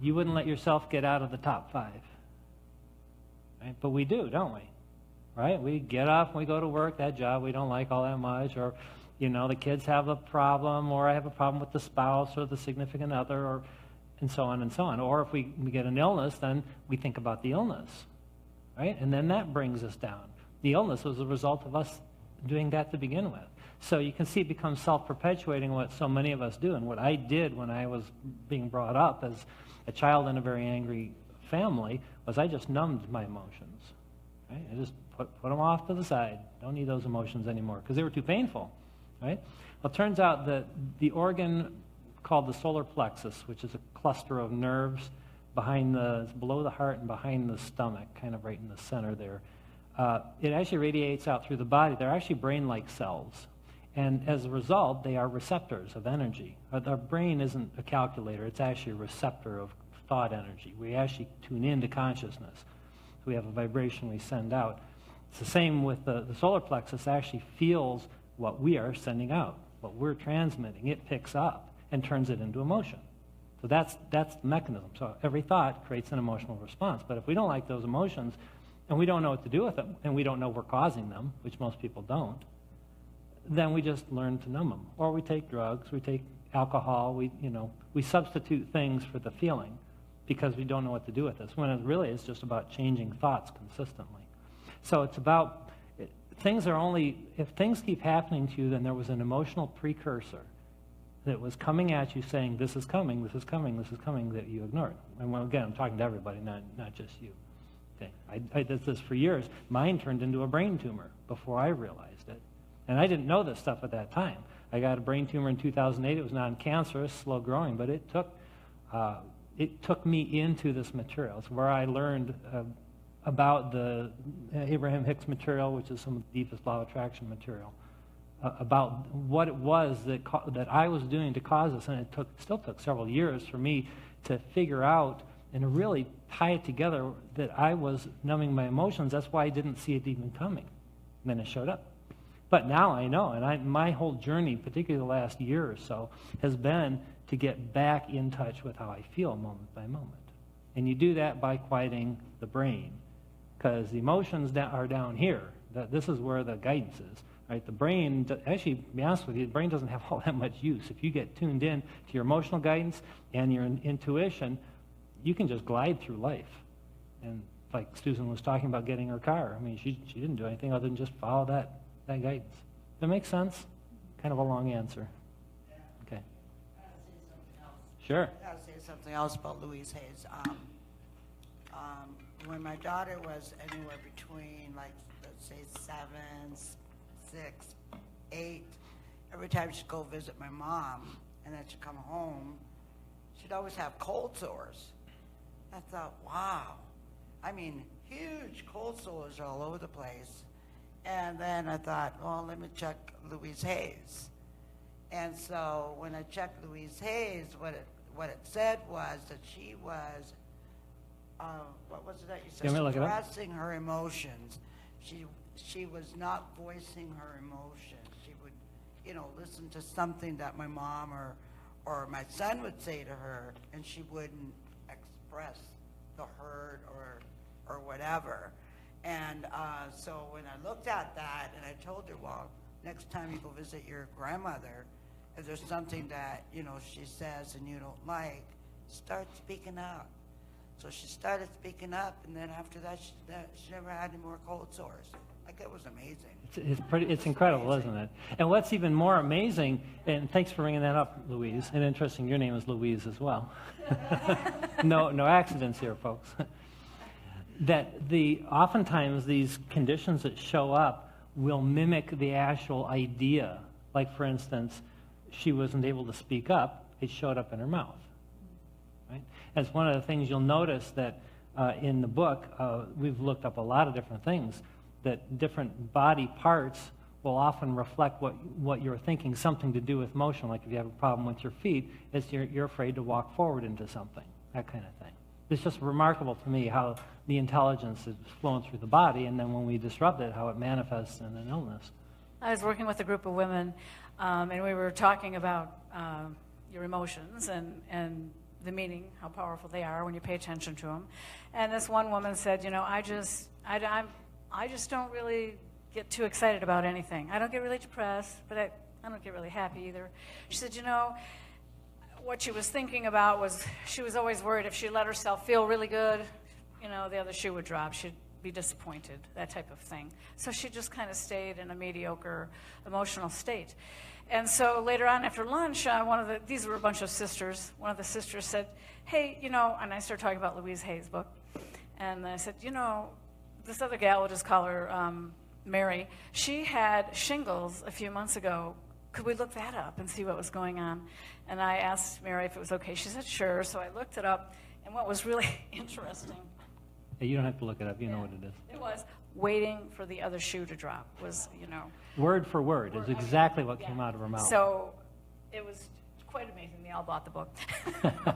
you wouldn't let yourself get out of the top 5. Right? But we do, don't we? Right? We get up and we go to work, that job we don't like all that much, or, the kids have a problem, or I have a problem with the spouse or the significant other, and so on and so on. Or if we get an illness, then we think about the illness, right? And then that brings us down. The illness was a result of us doing that to begin with. So you can see it becomes self-perpetuating, what so many of us do. And what I did when I was being brought up as a child in a very angry family was I just numbed my emotions. Right? I just put them off to the side. Don't need those emotions anymore because they were too painful. Right? Well, it turns out that the organ called the solar plexus, which is a cluster of nerves it's below the heart and behind the stomach, kind of right in the center there, it actually radiates out through the body. They're actually brain-like cells. And as a result, they are receptors of energy. Our brain isn't a calculator. It's actually a receptor of thought energy. We actually tune into consciousness. So we have a vibration we send out. It's the same with the solar plexus. Actually feels what we are sending out, what we're transmitting. It picks up and turns it into emotion. So that's the mechanism. So every thought creates an emotional response. But if we don't like those emotions, and we don't know what to do with them, and we don't know we're causing them, which most people don't, then we just learn to numb them. Or we take drugs, we take alcohol, we substitute things for the feeling because we don't know what to do with this, when it really is just about changing thoughts consistently. So it's about, if things keep happening to you, then there was an emotional precursor that was coming at you saying, this is coming, this is coming, this is coming, that you ignored. And again, I'm talking to everybody, not just you. Okay. I did this for years. Mine turned into a brain tumor before I realized it. And I didn't know this stuff at that time. I got a brain tumor in 2008. It was non-cancerous, slow growing, but it took me into this material. It's where I learned about the Abraham Hicks material, which is some of the deepest law of attraction material, about what it was that I was doing to cause this. And it still took several years for me to figure out and really tie it together that I was numbing my emotions. That's why I didn't see it even coming. And then it showed up. But now I know, and my whole journey, particularly the last year or so, has been to get back in touch with how I feel moment by moment. And you do that by quieting the brain, because the emotions are down here. This is where the guidance is. Right? The brain, actually, to be honest with you, the brain doesn't have all that much use. If you get tuned in to your emotional guidance and your intuition, you can just glide through life. And like Susan was talking about getting her car, I mean, she didn't do anything other than just follow that guidance. Does that make sense? Kind of a long answer. Okay. Sure. I gotta say something else about Louise Hayes. When my daughter was anywhere between, like, let's say 7, 6, 8, every time she'd go visit my mom, and then she'd come home, she'd always have cold sores. I thought, wow. I mean, huge cold sores all over the place. And then I thought, well, let me check Louise Hayes. And so when I checked Louise Hayes, what it said was that she was, what was it that you said? Suppressing her emotions. She was not voicing her emotions. She would, listen to something that my mom or my son would say to her, and she wouldn't express the hurt or whatever. And so when I looked at that, and I told her, well, next time you go visit your grandmother, if there's something that, she says and you don't like, start speaking out. So she started speaking up, and then after that, she never had any more cold sores. Like, it was amazing. It's incredible, isn't it? And what's even more amazing, and thanks for bringing that up, Louise, and interesting, your name is Louise as well. No accidents here, folks. That oftentimes these conditions that show up will mimic the actual idea. Like, for instance, she wasn't able to speak up, it showed up in her mouth. Right? That's one of the things you'll notice that in the book, we've looked up a lot of different things, that different body parts will often reflect what you're thinking, something to do with motion. Like if you have a problem with your feet, it's you're afraid to walk forward into something, that kind of thing. It's just remarkable to me how the intelligence is flowing through the body, and then when we disrupt it, how it manifests in an illness. I was working with a group of women, and we were talking about your emotions and the meaning, how powerful they are when you pay attention to them. And this one woman said, I just don't really get too excited about anything. I don't get really depressed, but I don't get really happy either. She said, what she was thinking about was she was always worried if she let herself feel really good, the other shoe would drop. She'd be disappointed, that type of thing. So she just kind of stayed in a mediocre emotional state. And so later on after lunch, these were a bunch of sisters. One of the sisters said, hey, and I started talking about Louise Hayes' book. And I said, this other gal, we'll just call her Mary, she had shingles a few months ago. Could we look that up and see what was going on? And I asked Mary if it was okay. She said, sure. So I looked it up. And what was really interesting. Hey, you don't have to look it up. You know what it is. It was waiting for the other shoe to drop was, Word for word is exactly what came out of her mouth. So it was quite amazing. They all bought the book.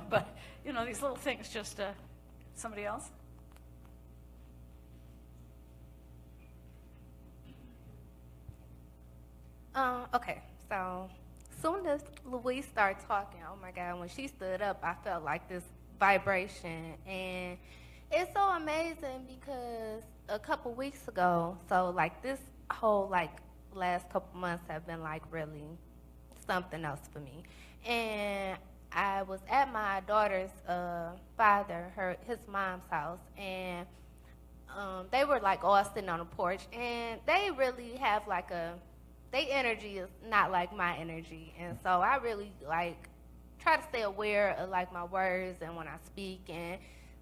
But, these little things just, somebody else? Okay, so soon as Louise started talking, oh my God, when she stood up, I felt like this vibration. And it's so amazing because a couple weeks ago, so like this whole last couple months have been like really something else for me. And I was at my daughter's his mom's house, and they were like all sitting on the porch, and they really have like their energy is not like my energy. And so I really try to stay aware of like my words and when I speak, and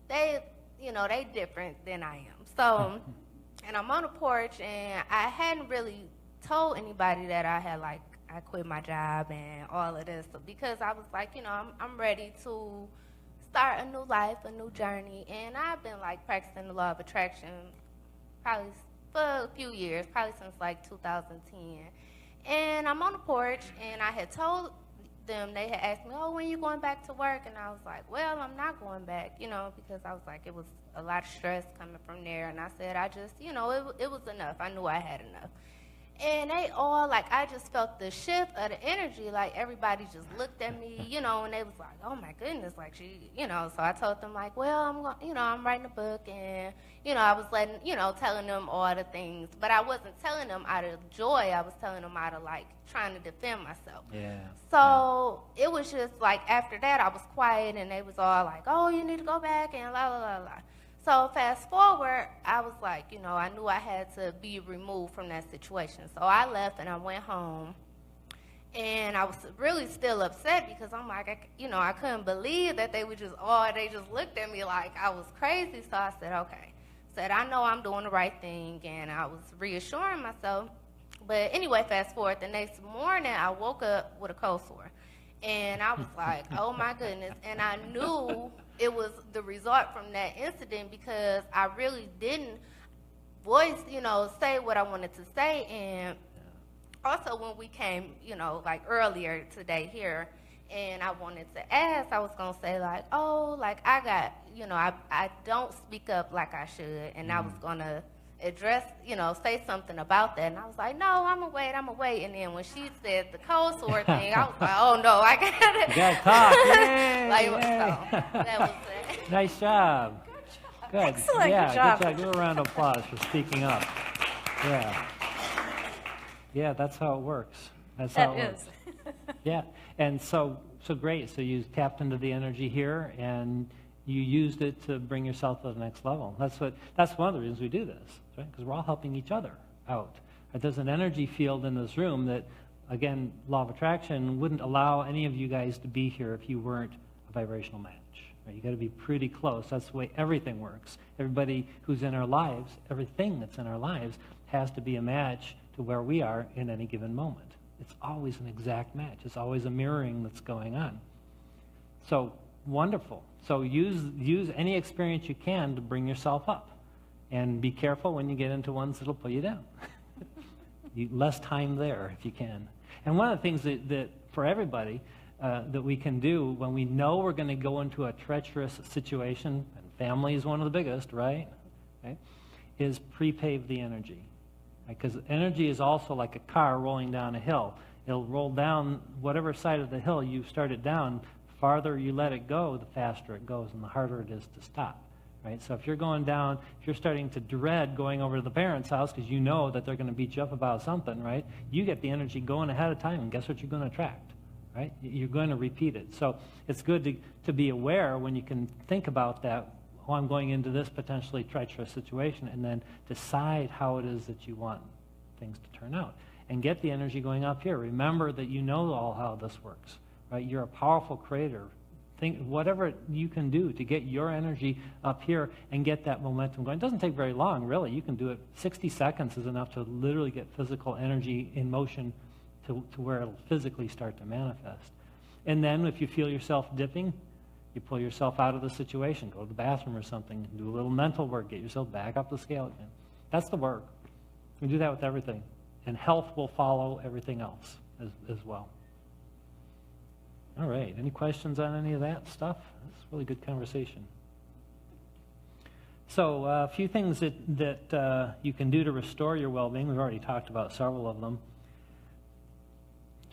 they different than I am. So, and I'm on the porch, and I hadn't really told anybody that I quit my job and all of this, because I was like, I'm ready to start a new life, a new journey. And I've been practicing the law of attraction probably for a few years, probably since 2010. And I'm on the porch, and I had told them, they had asked me, oh, when you going back to work? And I was like, well, I'm not going back, you know, because I was like, it was a lot of stress coming from there. And I said, I just, you know, it was enough. I knew I had enough. And they all, like, I just felt the shift of the energy. Like, everybody just looked at me, you know, and they was like, oh, my goodness, like, she, you know. So I told them, like, well, I'm going, you know, I'm writing a book. And, you know, I was letting, you know, telling them all the things. But I wasn't telling them out of joy. I was telling them out of, like, trying to defend myself. Yeah. So it was just, like, after that, I was quiet. And they was all like, oh, you need to go back and la, la, la, la. So fast forward, I was like, you know, I knew I had to be removed from that situation. So I left and I went home. And I was really still upset because I'm like, you know, I couldn't believe that they just looked at me like I was crazy. So I said, okay. Said, I know I'm doing the right thing. And I was reassuring myself. But anyway, fast forward, the next morning, I woke up with a cold sore. And I was like, oh my goodness. And I knew it was the result from that incident because I really didn't voice, you know, say what I wanted to say. And also when we came, you know, like earlier today here, and I wanted to ask, I was going to say like, oh, like I got, you know, I don't speak up like I should. And I was going to address, you know, say something about that. And I was like, no, I'm going to wait. And then when she said the cold sore thing, I was like, oh, no, I got it. You got to talk. Yay, Like, yay. so that was it. Nice job. Good. Excellent, Yeah, good job. Give her a round of applause for speaking up. Yeah. Yeah, that's how it works. That's how it works. Yeah, and so great. So you tapped into the energy here, and you used it to bring yourself to the next level. That's one of the reasons we do this, right? Because we're all helping each other out. Right? There's an energy field in this room that, again, law of attraction wouldn't allow any of you guys to be here if you weren't a vibrational match. Right? You got to be pretty close. That's the way everything works. Everybody who's in our lives, everything that's in our lives, has to be a match to where we are in any given moment. It's always an exact match. It's always a mirroring that's going on. So wonderful. So use any experience you can to bring yourself up. And be careful when you get into ones that'll pull you down. Less time there if you can. And one of the things that for everybody that we can do when we know we're going to go into a treacherous situation, and family is one of the biggest, right? Okay, is pre-pave the energy. Because energy is also like a car rolling down a hill. It'll roll down whatever side of the hill you start it down. The farther you let it go, the faster it goes and the harder it is to stop. Right? So if you're going down, if you're starting to dread going over to the parents' house because you know that they're going to beat you up about something, right? You get the energy going ahead of time, and guess what you're going to attract? Right? You're going to repeat it. So it's good to be aware when you can think about that. Oh, I'm going into this potentially treacherous situation, and then decide how it is that you want things to turn out. And get the energy going up here. Remember that you know all how this works. Right? You're a powerful creator. Think whatever you can do to get your energy up here and get that momentum going. It doesn't take very long, really. You can do it. 60 seconds is enough to literally get physical energy in motion to where it'll physically start to manifest. And then if you feel yourself dipping, you pull yourself out of the situation, go to the bathroom or something, do a little mental work, get yourself back up the scale again. That's the work. We do that with everything. And health will follow everything else as well. All right, any questions on any of that stuff? It's a really good conversation. So a few things that you can do to restore your well-being. We've already talked about several of them.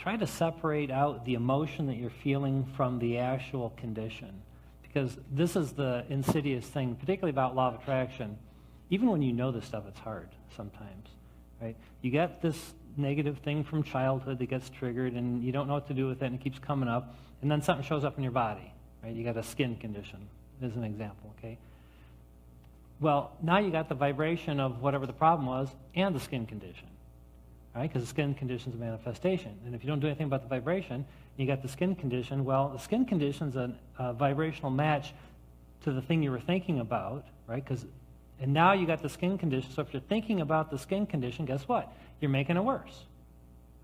Try to separate out the emotion that you're feeling from the actual condition, because this is the insidious thing, particularly about law of attraction. Even when you know this stuff, it's hard sometimes, right? You get this negative thing from childhood that gets triggered, and you don't know what to do with it, and it keeps coming up, and then something shows up in your body, right? You got a skin condition, as an example, okay? Well, now you got the vibration of whatever the problem was and the skin condition. Right? Because the skin condition is a manifestation. And if you don't do anything about the vibration, you got the skin condition. Well, the skin condition is a vibrational match to the thing you were thinking about, right? And now you got the skin condition. So if you're thinking about the skin condition, guess what? You're making it worse,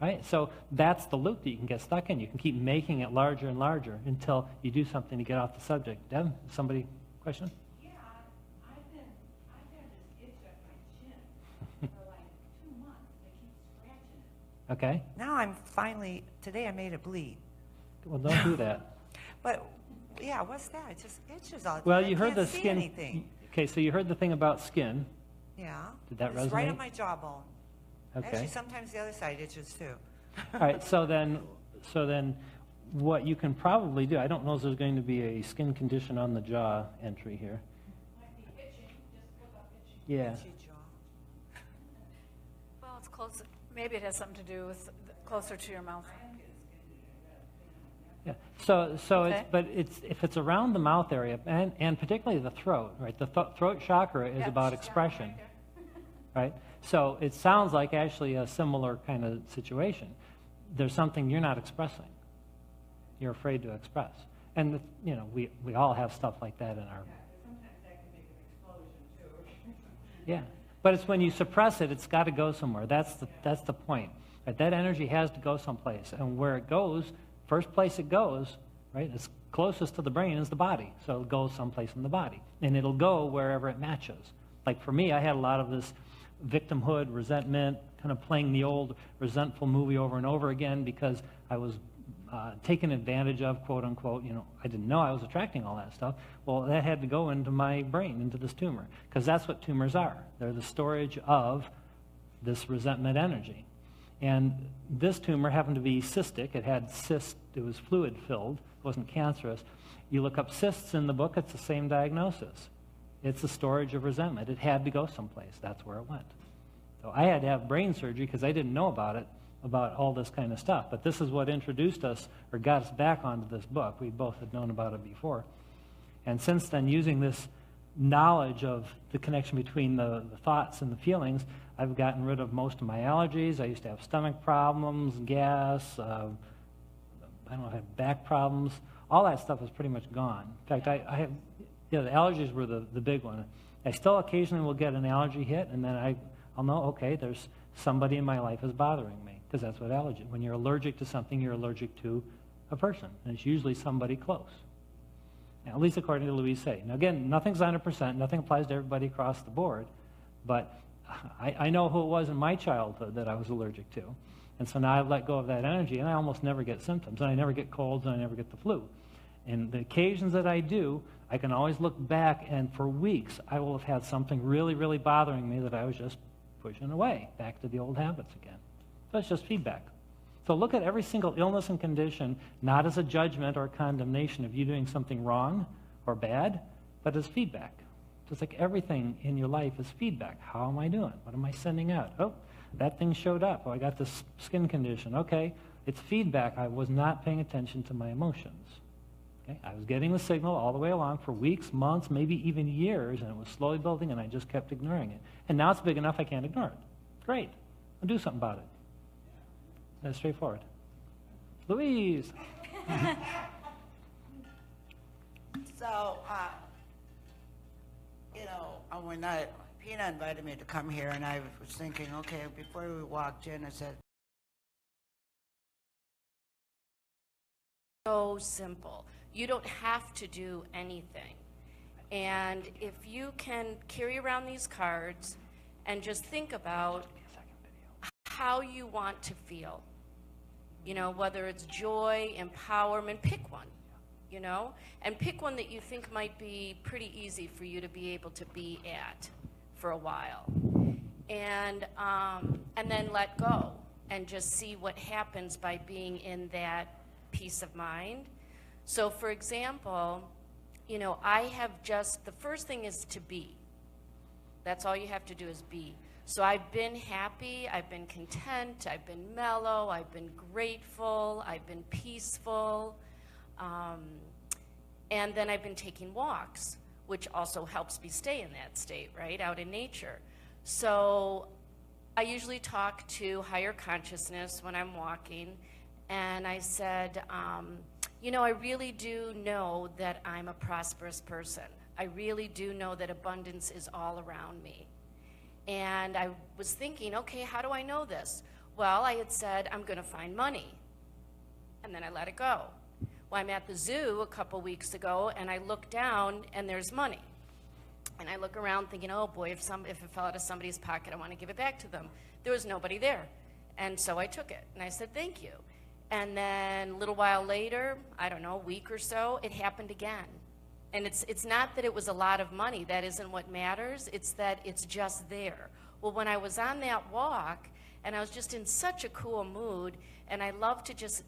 right? So that's the loop that you can get stuck in. You can keep making it larger and larger until you do something to get off the subject. Deb, somebody, question? Yeah, I've had this itch up my chin for like 2 months. I keep scratching it. Okay. Now today I made it bleed. Well, don't do that. But, yeah, what's that? It just itches all the time. Well, you I heard can't the see skin. anything. Okay, so you heard the thing about skin. Yeah. Did that It's right resonate? on my jawbone. Okay. Actually, sometimes the other side itches too. All right, so then what you can probably do, I don't know if there's going to be a skin condition on the jaw entry here. Yeah. Itchy jaw. Well, it's close, maybe it has something to do with closer to your mouth. Yeah. So Okay. it's if it's around the mouth area and particularly the throat, right? The throat chakra is Yeah, about she's got it expression, right right? So it sounds like actually a similar kind of situation. There's something you're not expressing. You're afraid to express. And you know, we all have stuff like that in our. Yeah, but it's when you suppress it, it's got to go somewhere. That's the point. Right? That energy has to go someplace, and where it goes, first place it goes, right? It's closest to the brain is the body, so it'll go someplace in the body, and it'll go wherever it matches. Like for me, I had a lot of this victimhood, resentment, kind of playing the old resentful movie over and over again because I was taken advantage of, quote unquote. You know, I didn't know I was attracting all that stuff. Well, that had to go into my brain, into this tumor, because that's what tumors are. They're the storage of this resentment energy. And this tumor happened to be cystic. It had cyst. It was fluid filled. It wasn't cancerous. You look up cysts in the book, it's the same diagnosis. It's the storage of resentment. It had to go someplace. That's where it went. So I had to have brain surgery because I didn't know about it, about all this kind of stuff. But this is what introduced us or got us back onto this book. We both had known about it before. And since then, using this knowledge of the connection between the thoughts and the feelings, I've gotten rid of most of my allergies. I used to have stomach problems, gas, I don't know, I have back problems. All that stuff is pretty much gone. In fact, I have, yeah, the allergies were the big one. I still occasionally will get an allergy hit, and then I'll know, okay, there's somebody in my life is bothering me, because that's what allergy. When you're allergic to something, you're allergic to a person, and it's usually somebody close. Now, at least according to Louise Hay. Now, again, nothing's 100%. Nothing applies to everybody across the board, but I know who it was in my childhood that I was allergic to, and so now I've let go of that energy, and I almost never get symptoms, and I never get colds, and I never get the flu. And the occasions that I do, I can always look back, and for weeks, I will have had something really, really bothering me that I was just pushing away, back to the old habits again. So it's just feedback. So look at every single illness and condition, not as a judgment or condemnation of you doing something wrong or bad, but as feedback. Just like everything in your life is feedback. How am I doing? What am I sending out? Oh, that thing showed up. Oh, I got this skin condition. Okay, it's feedback. I was not paying attention to my emotions. Okay? I was getting the signal all the way along for weeks, months, maybe even years, and it was slowly building, and I just kept ignoring it. And now it's big enough I can't ignore it. Great. I'll do something about it. That's straightforward. Louise. So, you know, when Pina invited me to come here, and I was thinking, okay, before we walked in, I said, So simple. You don't have to do anything. And if you can carry around these cards and just think about how you want to feel, you know, whether it's joy, empowerment, pick one, you know, and pick one that you think might be pretty easy for you to be able to be at for a while. And then let go and just see what happens by being in that peace of mind. So for example, you know, I have just, the first thing is to be. That's all you have to do is be. So I've been happy, I've been content, I've been mellow, I've been grateful, I've been peaceful, and then I've been taking walks, which also helps me stay in that state, right, out in nature. So I usually talk to higher consciousness when I'm walking, and I said, you know, I really do know that I'm a prosperous person. I really do know that abundance is all around me. And I was thinking, okay, how do I know this? Well, I had said, I'm going to find money. And then I let it go. Well, I'm at the zoo a couple weeks ago, and I look down, and there's money. And I look around thinking, oh boy, if it fell out of somebody's pocket, I want to give it back to them. There was nobody there. And so I took it, and I said, thank you. And then a little while later, I don't know, a week or so, it happened again. And it's not that it was a lot of money. That isn't what matters. It's that it's just there. Well, when I was on that walk, and I was just in such a cool mood, and I love to just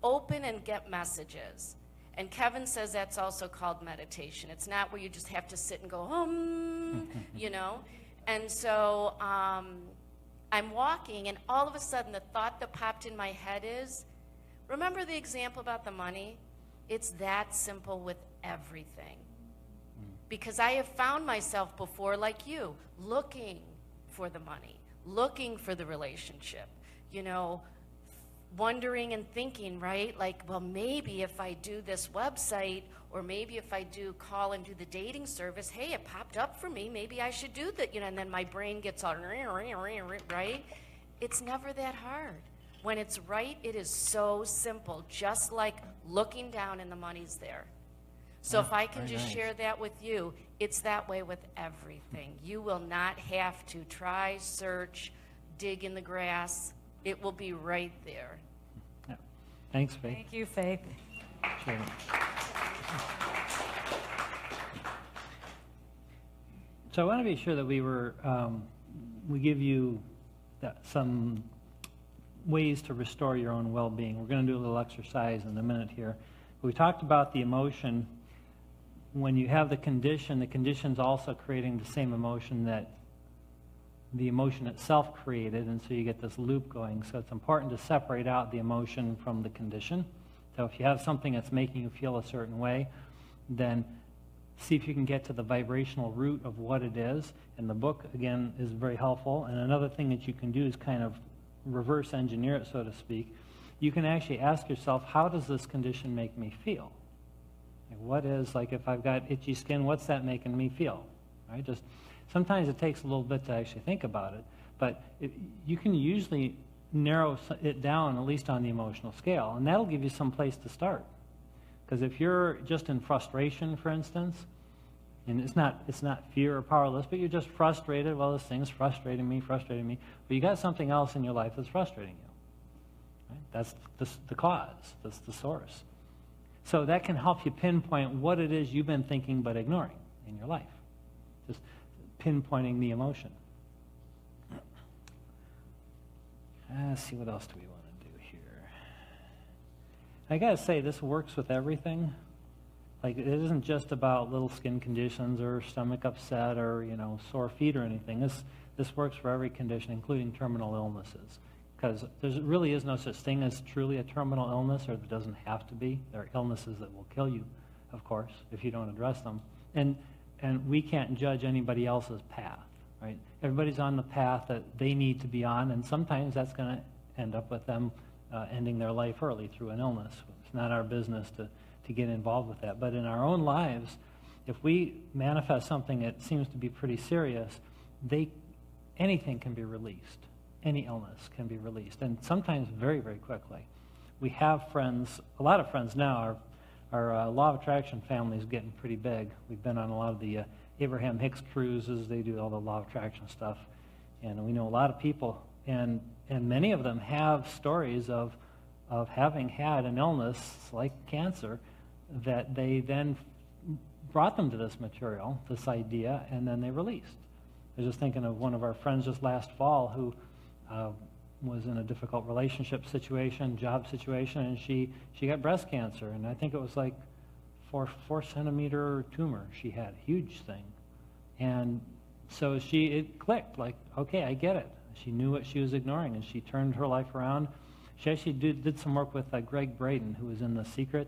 open and get messages. And Kevin says that's also called meditation. It's not where you just have to sit and go, you know? And so I'm walking, and all of a sudden the thought that popped in my head is, remember the example about the money? It's that simple with everything. Because I have found myself before, like you, looking for the money, looking for the relationship, you know, wondering and thinking, right? Like, well, maybe if I do this website, or maybe if I do call and do the dating service, hey, it popped up for me, maybe I should do that, you know, and then my brain gets all, right? It's never that hard. When it's right, it is so simple, just like looking down and the money's there. So if I can just share that with you, it's that way with everything. You will not have to try, search, dig in the grass. It will be right there. Yeah. Thanks, Faith. Thank you, Faith. Sure. So I want to be sure that we give you some ways to restore your own well-being. We're going to do a little exercise in a minute here. We talked about the emotion. When you have the condition's also creating the same emotion that the emotion itself created, and so you get this loop going. So it's important to separate out the emotion from the condition. So if you have something that's making you feel a certain way, then see if you can get to the vibrational root of what it is. And the book, again, is very helpful. And another thing that you can do is kind of reverse engineer it, so to speak. You can actually ask yourself, how does this condition make me feel? What is, like, if I've got itchy skin, what's that making me feel? Right? Just sometimes it takes a little bit to actually think about it, but you can usually narrow it down, at least on the emotional scale, and that'll give you some place to start. Because if you're just in frustration, for instance, and it's not fear or powerless, but you're just frustrated, well, this thing's frustrating me, but you got something else in your life that's frustrating you. Right? That's the cause, that's the source. So that can help you pinpoint what it is you've been thinking but ignoring in your life. Just pinpointing the emotion. Let's see, what else do we want to do here? I got to say, this works with everything. Like, it isn't just about little skin conditions or stomach upset or, you know, sore feet or anything. This works for every condition, including terminal illnesses. Because there really is no such thing as truly a terminal illness, or it doesn't have to be. There are illnesses that will kill you, of course, if you don't address them. And we can't judge anybody else's path, right? Everybody's on the path that they need to be on, and sometimes that's going to end up with them ending their life early through an illness. It's not our business to get involved with that. But in our own lives, if we manifest something that seems to be pretty serious, anything can be released. Any illness can be released, and sometimes very, very quickly. We have friends, a lot of friends now. Our Law of Attraction family is getting pretty big. We've been on a lot of the Abraham Hicks cruises. They do all the Law of Attraction stuff, and we know a lot of people, and many of them have stories of having had an illness like cancer that they then brought them to this material, this idea, and then they released. I was just thinking of one of our friends just last fall who was in a difficult relationship situation, job situation, and she got breast cancer, and I think it was like 4-centimeter tumor she had, huge thing. And so it clicked, like, okay, I get it. She knew what she was ignoring, and she turned her life around. She actually did some work with Greg Braden, who was in The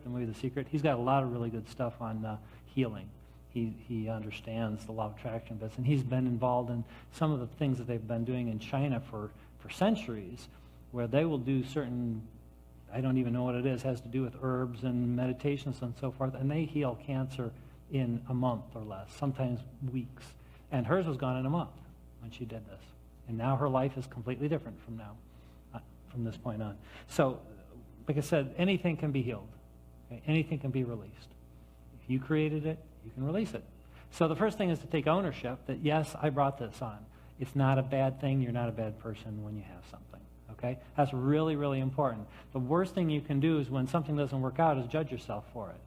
movie The Secret. He's got a lot of really good stuff on healing. He understands the Law of Attraction bits, and he's been involved in some of the things that they've been doing in China for centuries, where they will do certain, I don't even know what it is, has to do with herbs and meditations and so forth, and they heal cancer in a month or less, sometimes weeks. And hers was gone in a month when she did this. And now her life is completely different from this point on. So, like I said, anything can be healed. Okay? Anything can be released. If you created it, you can release it. So the first thing is to take ownership that, yes, I brought this on. It's not a bad thing. You're not a bad person when you have something. okay? That's really, really important. The worst thing you can do is when something doesn't work out is judge yourself for it,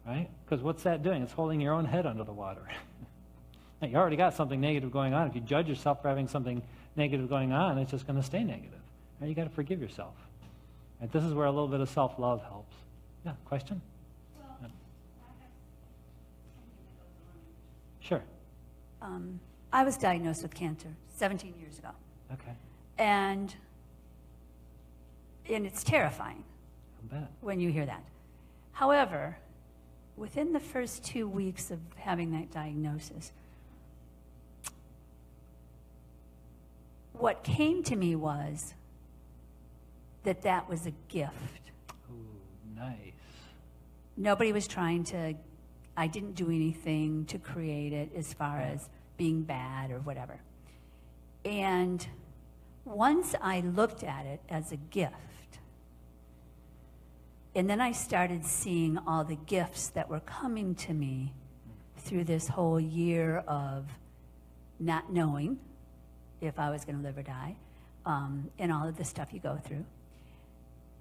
right? Because what's that doing? It's holding your own head under the water. Now, you already got something negative going on. If you judge yourself for having something negative going on, it's just going to stay negative. Right? You got to forgive yourself. Right? This is where a little bit of self-love helps. Yeah, question? Yeah. Sure. I was diagnosed with cancer 17 years ago. Okay. And it's terrifying I bet. when you hear that. However, within the first 2 weeks of having that diagnosis, what came to me was that that was a gift. Ooh, nice. Nobody was trying to, I didn't do anything to create it as far as being bad or whatever. And once I looked at it as a gift, and then I started seeing all the gifts that were coming to me through this whole year of not knowing if I was going to live or die, and all of the stuff you go through.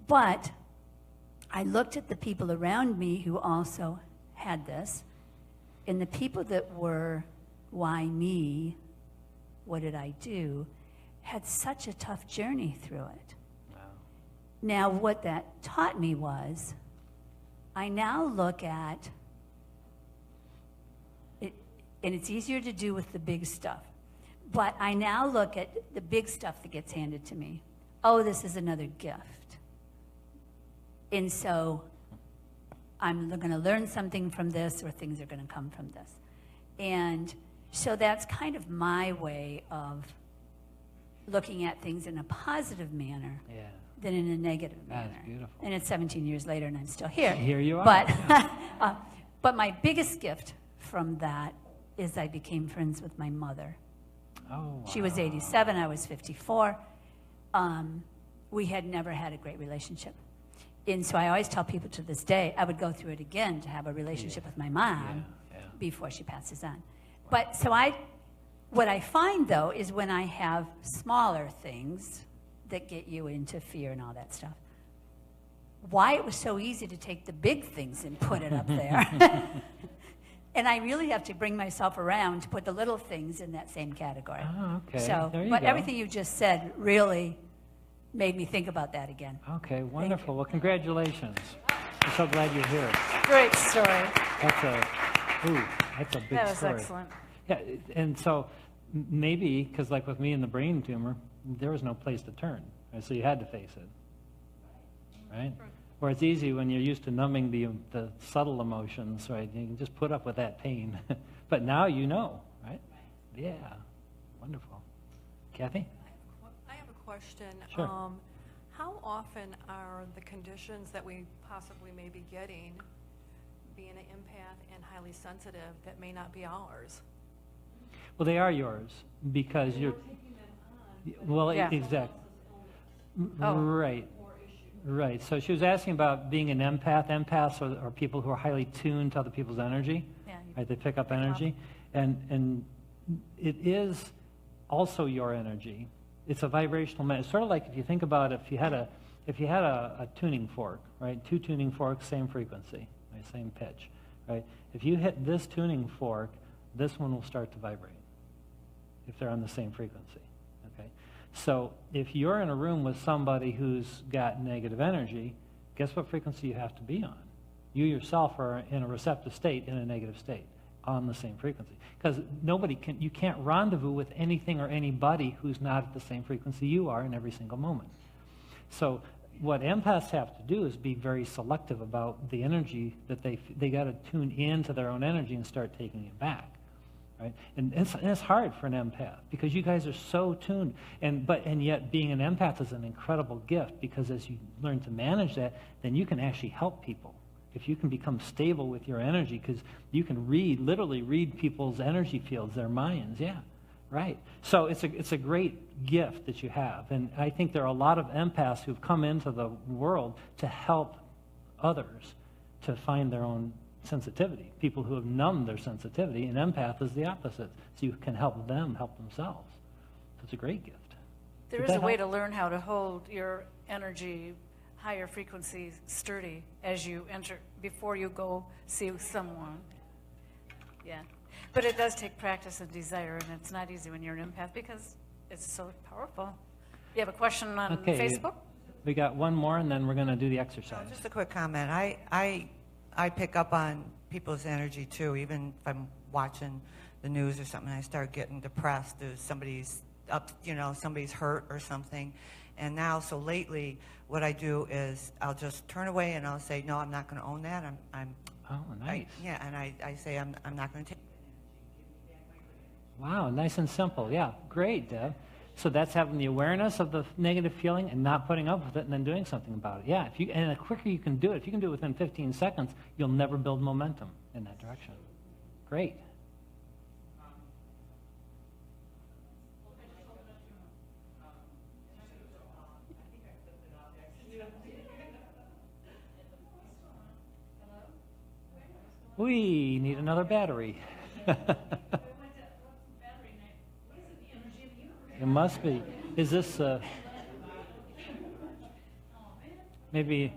But I looked at the people around me who also had this, and the people that were, why me, what did I do, had such a tough journey through it. Wow. Now, what that taught me was, I now look at it, and it's easier to do with the big stuff, but I now look at the big stuff that gets handed to me. Oh, this is another gift. And so I'm going to learn something from this, or things are going to come from this. And so that's kind of my way of looking at things in a positive manner Yeah. than in a negative manner. That's beautiful. And it's 17 years later, and I'm still here. Here you are. But, Yeah. but my biggest gift from that is I became friends with my mother. Oh, wow. She was 87, I was 54. We had never had a great relationship. And so I always tell people to this day, I would go through it again to have a relationship with my mom before she passes on. But so what I find though is when I have smaller things that get you into fear and all that stuff, why it was so easy to take the big things and put it up there. And I really have to bring myself around to put the little things in that same category. Oh, okay. So, There you but go. everything you just said really made me think about that again. Okay, wonderful. Well, congratulations. I'm so glad you're here. Great story. That's a big That was story. excellent. Yeah, and so maybe, because like with me and the brain tumor, there was no place to turn, right? So you had to face it, right? Where it's easy when you're used to numbing the subtle emotions, right? You can just put up with that pain. But now you know, right? Yeah, wonderful. Kathy? I have a question. Sure. How often are the conditions that we possibly may be getting, being an empath and highly sensitive, that may not be ours? Well, they are yours because you're. Well, Yeah. exactly. Oh. Right. Right. So she was asking about being an empath. Empaths are people who are highly tuned to other people's energy. Yeah, Right. They pick up energy, and it is also your energy. It's a vibrational measure. Sort of like if you think about if you had a tuning fork, right? Two tuning forks, same frequency, right? Same pitch, right? If you hit this tuning fork, this one will start to vibrate if they're on the same frequency. Okay. So if you're in a room with somebody who's got negative energy, guess what frequency you have to be on? You yourself are in a receptive state in a negative state on the same frequency. Because you can't rendezvous with anything or anybody who's not at the same frequency you are in every single moment. So what empaths have to do is be very selective about the energy that they got to tune into their own energy and start taking it back. Right? And it's hard for an empath because you guys are so tuned, and yet being an empath is an incredible gift because as you learn to manage that, then you can actually help people. If you can become stable with your energy, because you can literally read people's energy fields, their minds, yeah, right. So it's a great gift that you have, and I think there are a lot of empaths who've come into the world to help others to find their own sensitivity, people who have numbed their sensitivity, and empath is the opposite. So you can help them help themselves. So it's a great gift. There Did is that a way help? to learn how to hold your energy, higher frequencies, sturdy as you enter, before you go see someone. Yeah. But it does take practice and desire, and it's not easy when you're an empath because it's so powerful. You have a question on Okay. Facebook? We got one more, and then we're going to do the exercise. Just a quick comment. I pick up on people's energy too, even if I'm watching the news or something, I start getting depressed. There's somebody's up, somebody's hurt or something. And now, so lately, what I do is I'll just turn away and I'll say, no, I'm not going to own that. Oh, nice. And I say, I'm not going to take. Wow, nice and simple. Yeah, great, Deb. So that's having the awareness of the negative feeling and not putting up with it and then doing something about it. Yeah, and the quicker you can do it, if you can do it within 15 seconds, you'll never build momentum in that direction. Great. We need another battery. It must be. Is this maybe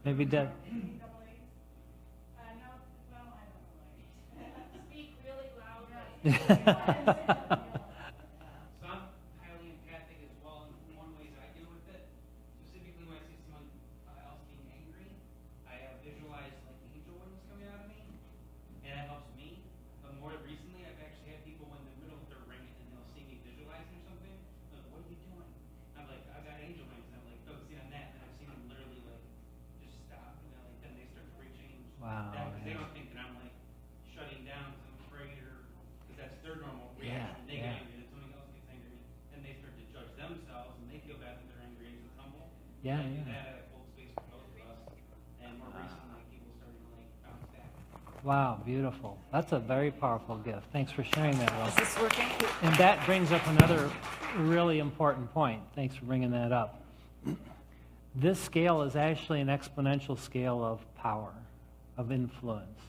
Deb? Speak really loud. So I'm highly empathic as well, and one ways I deal with it, specifically when I see someone else being angry, I visualize like angel wings coming out of me, and that helps me. But more recently, I've actually had people in the middle of their ring and they'll see me visualizing or something, like, what are you doing? I'm like, I got angel wings, and I'm like, focusing on that, and I've seen them literally like just stop, and then they start to rechange. Wow, Because they yeah. don't think that I'm like shutting down because I'm afraid or because that's their normal Yeah, reaction. They yeah. get angry, and somebody else gets angry, and they start to judge themselves, and they feel bad that they're angry and just humble. Yeah, And I do yeah. that, I hold space for both of us, and more recently, people starting to like bounce back. Wow, beautiful. That's a very powerful gift. Thanks for sharing that, Will. Is this working? And that brings up another really important point. Thanks for bringing that up. This scale is actually an exponential scale of power, of influence.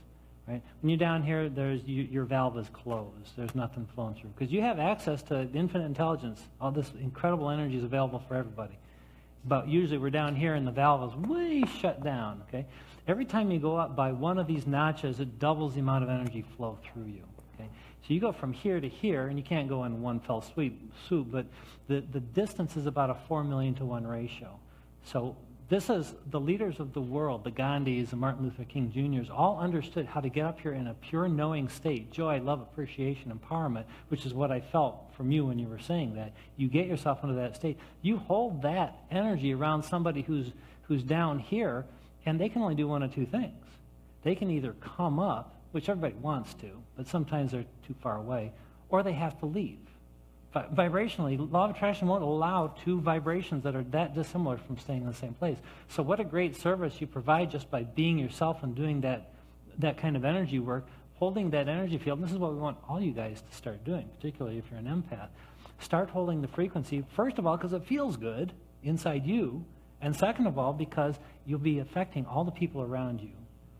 Right? When you're down here, your valve is closed. There's nothing flowing through. Because you have access to infinite intelligence. All this incredible energy is available for everybody. But usually we're down here and the valve is way shut down. Okay? Every time you go up by one of these notches, it doubles the amount of energy flow through you. Okay? So you go from here to here, and you can't go in one fell swoop, but the distance is about a 4 million to 1 ratio. So this is the leaders of the world, the Gandhis, the Martin Luther King Jr.'s, all understood how to get up here in a pure knowing state, joy, love, appreciation, empowerment, which is what I felt from you when you were saying that. You get yourself into that state. You hold that energy around somebody who's down here, and they can only do one of two things. They can either come up, which everybody wants to, but sometimes they're too far away, or they have to leave. Vibrationally, law of attraction won't allow two vibrations that are that dissimilar from staying in the same place. So what a great service you provide just by being yourself and doing that kind of energy work, holding that energy field. And this is what we want all you guys to start doing, particularly if you're an empath. Start holding the frequency, first of all, because it feels good inside you, and second of all, because you'll be affecting all the people around you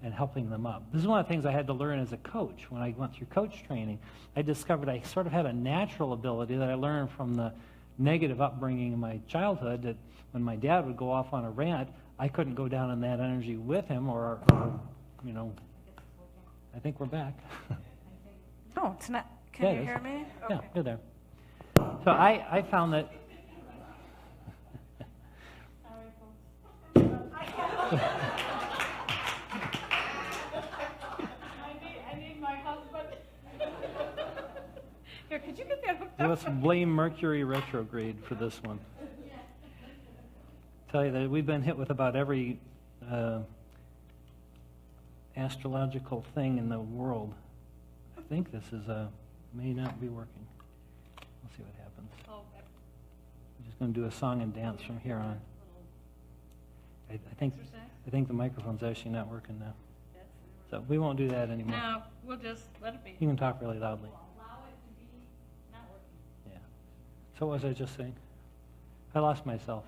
and helping them up. This is one of the things I had to learn as a coach. When I went through coach training, I discovered I sort of had a natural ability that I learned from the negative upbringing in my childhood, that when my dad would go off on a rant, I couldn't go down in that energy with him or I think we're back. No, it's not. Can Yeah, you it is. hear me? Yeah, Okay. you're there. So I found that I need my husband. Here, could you get that hooked up? let's blame Mercury retrograde for this one. Tell you that we've been hit with about every astrological thing in the world. I think this is may not be working. We'll see what happens. I'm just going to do a song and dance from here on. I think the microphone's actually not working now. So we won't do that anymore. No, we'll just let it be. You can talk really loudly. Allow it to be not working. Yeah. So what was I just saying? I lost myself.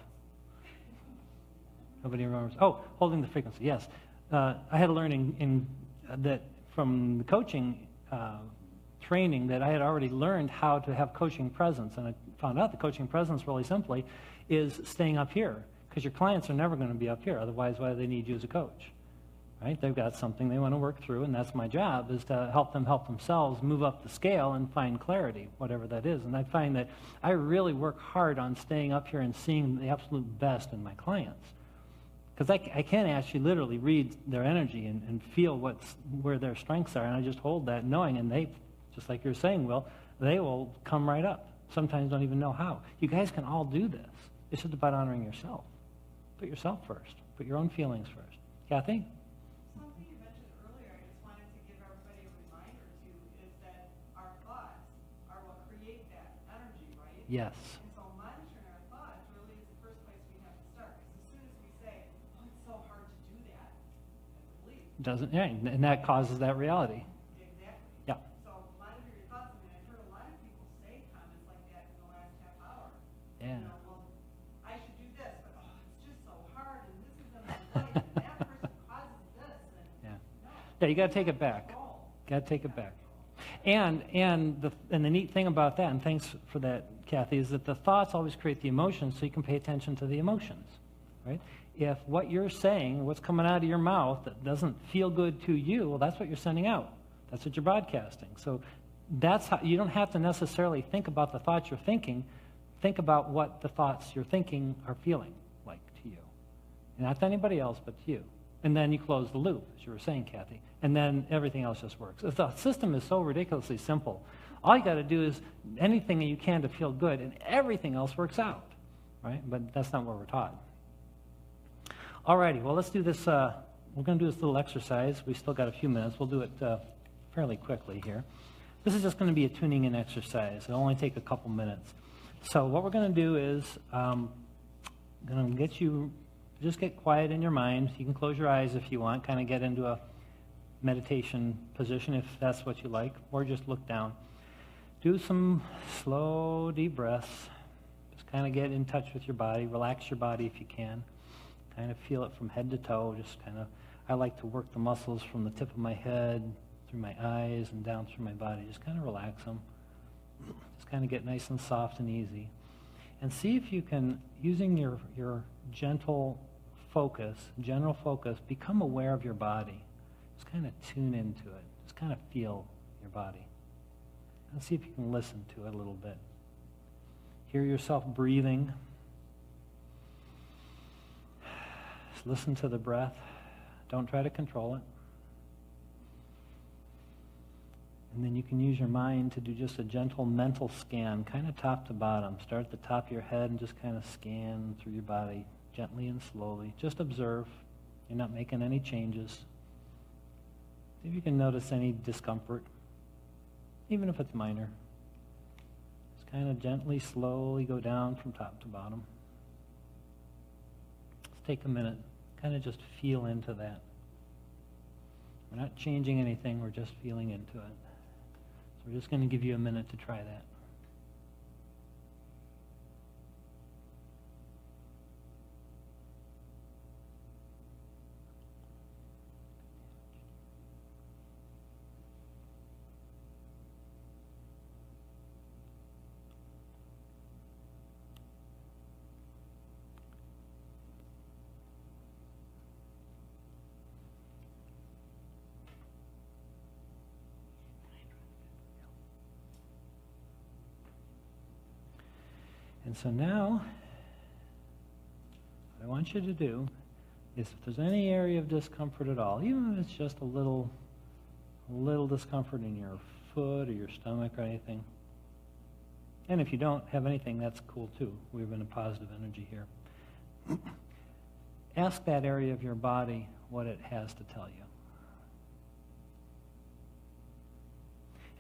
Nobody remembers. Oh, holding the frequency. Yes. I had to learn in that from the coaching training that I had already learned how to have coaching presence. And found out the coaching presence really simply is staying up here, because your clients are never going to be up here. Otherwise, why do they need you as a coach? Right? They've got something they want to work through, and that's my job, is to help them help themselves move up the scale and find clarity, whatever that is. And I find that I really work hard on staying up here and seeing the absolute best in my clients. Because I can actually literally read their energy and feel where their strengths are, and I just hold that knowing, and they, just like you're saying, Will, they will come right up. Sometimes don't even know how. You guys can all do this. It's just about honoring yourself. Put yourself first. Put your own feelings first. Kathy? Something you mentioned earlier, I just wanted to give everybody a reminder to, is that our thoughts are what create that energy, right? Yes. And so monitoring our thoughts really is the first place we have to start. Because as soon as we say, oh, it's so hard to do that, that's a belief. Doesn't, yeah, and that causes that reality. Exactly. Yeah. So monitor your thoughts. I mean, I've heard a lot of people say comments like that in the last half hour. Yeah. You know, well, I should do this, but oh, it's just so hard, and this isn't my life, and that person causes this, and Yeah. no. Yeah, you got to take it back. Got to take it back. And the neat thing about that, and thanks for that, Kathy, is that the thoughts always create the emotions, so you can pay attention to the emotions, right? If what you're saying, what's coming out of your mouth that doesn't feel good to you, well, that's what you're sending out. That's what you're broadcasting. So that's how, you don't have to necessarily think about the thoughts you're thinking. Think about what the thoughts you're thinking are feeling like to you. And not to anybody else, but to you. And then you close the loop, as you were saying, Kathy. And then everything else just works. The system is so ridiculously simple. All you got to do is anything you can to feel good, and everything else works out, right? But that's not what we're taught. All righty, well, let's do this. We're going to do this little exercise. We still got a few minutes. We'll do it fairly quickly here. This is just going to be a tuning in exercise. It'll only take a couple minutes. So what we're going to do is I'm going to get you, just get quiet in your mind. You can close your eyes if you want, kind of get into a meditation position if that's what you like, or just look down. Do some slow, deep breaths. Just kind of get in touch with your body. Relax your body if you can. Kind of feel it from head to toe. Just kind of, I like to work the muscles from the tip of my head, through my eyes, and down through my body. Just kind of relax them. Just kind of get nice and soft and easy. And see if you can, using your gentle focus, general focus, become aware of your body. Just kind of tune into it. Just kind of feel your body. And see if you can listen to it a little bit. Hear yourself breathing. Just listen to the breath. Don't try to control it. And then you can use your mind to do just a gentle mental scan, kind of top to bottom. Start at the top of your head and just kind of scan through your body gently and slowly. Just observe. You're not making any changes. See if you can notice any discomfort, even if it's minor. Just kind of gently, slowly go down from top to bottom. Let's take a minute. Kind of just feel into that. We're not changing anything. We're just feeling into it. So we're just going to give you a minute to try that. And so now, what I want you to do is if there's any area of discomfort at all, even if it's just a little discomfort in your foot or your stomach or anything, and if you don't have anything, that's cool too. We're in a positive energy here. Ask that area of your body what it has to tell you.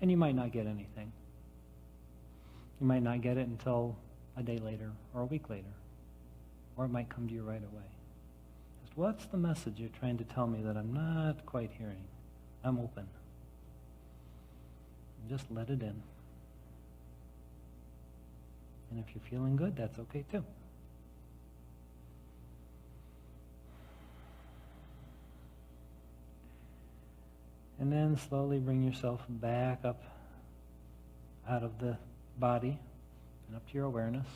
And you might not get anything. You might not get it until a day later or a week later, or it might come to you right away. Just what's the message you're trying to tell me that I'm not quite hearing? I'm open. And just let it in. And if you're feeling good, that's okay too. And then slowly bring yourself back up out of the body. And up to your awareness.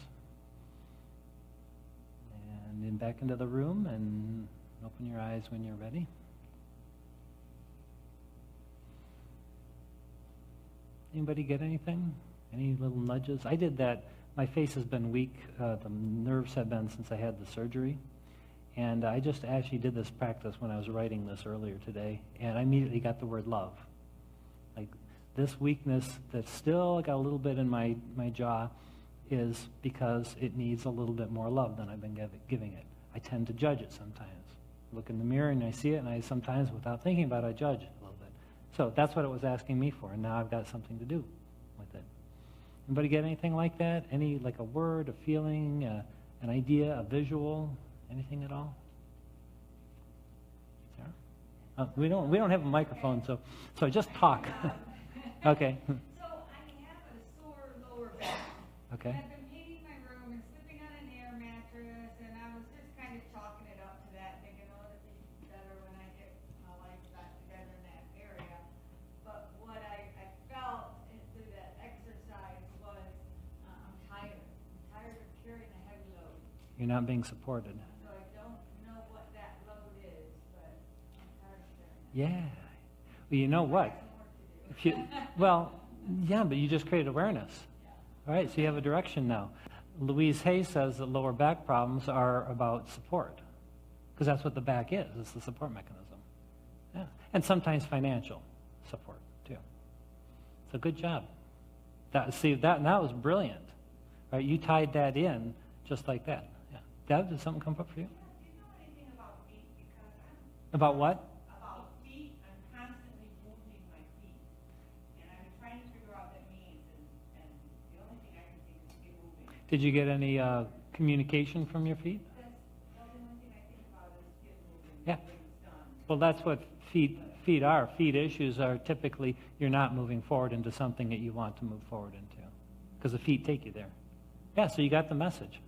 And then back into the room and open your eyes when you're ready. Anybody get anything? Any little nudges? I did that. My face has been weak. The nerves have been since I had the surgery. And I just actually did this practice when I was writing this earlier today. And I immediately got the word love. Like this weakness that's still got a little bit in my jaw is because it needs a little bit more love than I've been giving it. I tend to judge it sometimes. Look in the mirror and I see it, and I sometimes, without thinking about it, I judge a little bit. So that's what it was asking me for, and now I've got something to do with it. Anybody get anything like that? Any, like a word, a feeling, an idea, a visual, anything at all? Sarah? We don't have a microphone, so just talk. Okay. So I have a sore lower back. Okay. I've been painting my room and sleeping on an air mattress, and I was just kind of chalking it up to that, thinking, oh, it'll be better when I get my life back together in that area. But what I felt through that exercise was I'm tired. I'm tired of carrying a heavy load. You're not being supported. So I don't know what that load is, but I'm tired of carrying it. Yeah. Well, you know what? If you, well, yeah, but you just created awareness. All right, so you have a direction now. Louise Hay says that lower back problems are about support, because that's what the back is. It's the support mechanism. Yeah, and sometimes financial support too. So good job. That was brilliant. Right, you tied that in just like that. Yeah. Deb, did something come up for you? Do you know anything about feet? Because About what? about feet, I'm constantly moving my feet. And I've been trying to figure out what that means, and the only thing I can think is to get moving. Did you get any communication from your feet? That's the only thing I think about is get moving. Yeah. Get things done. Well, that's what feet are. Feet issues are typically you're not moving forward into something that you want to move forward into, because the feet take you there. Yeah, so you got the message.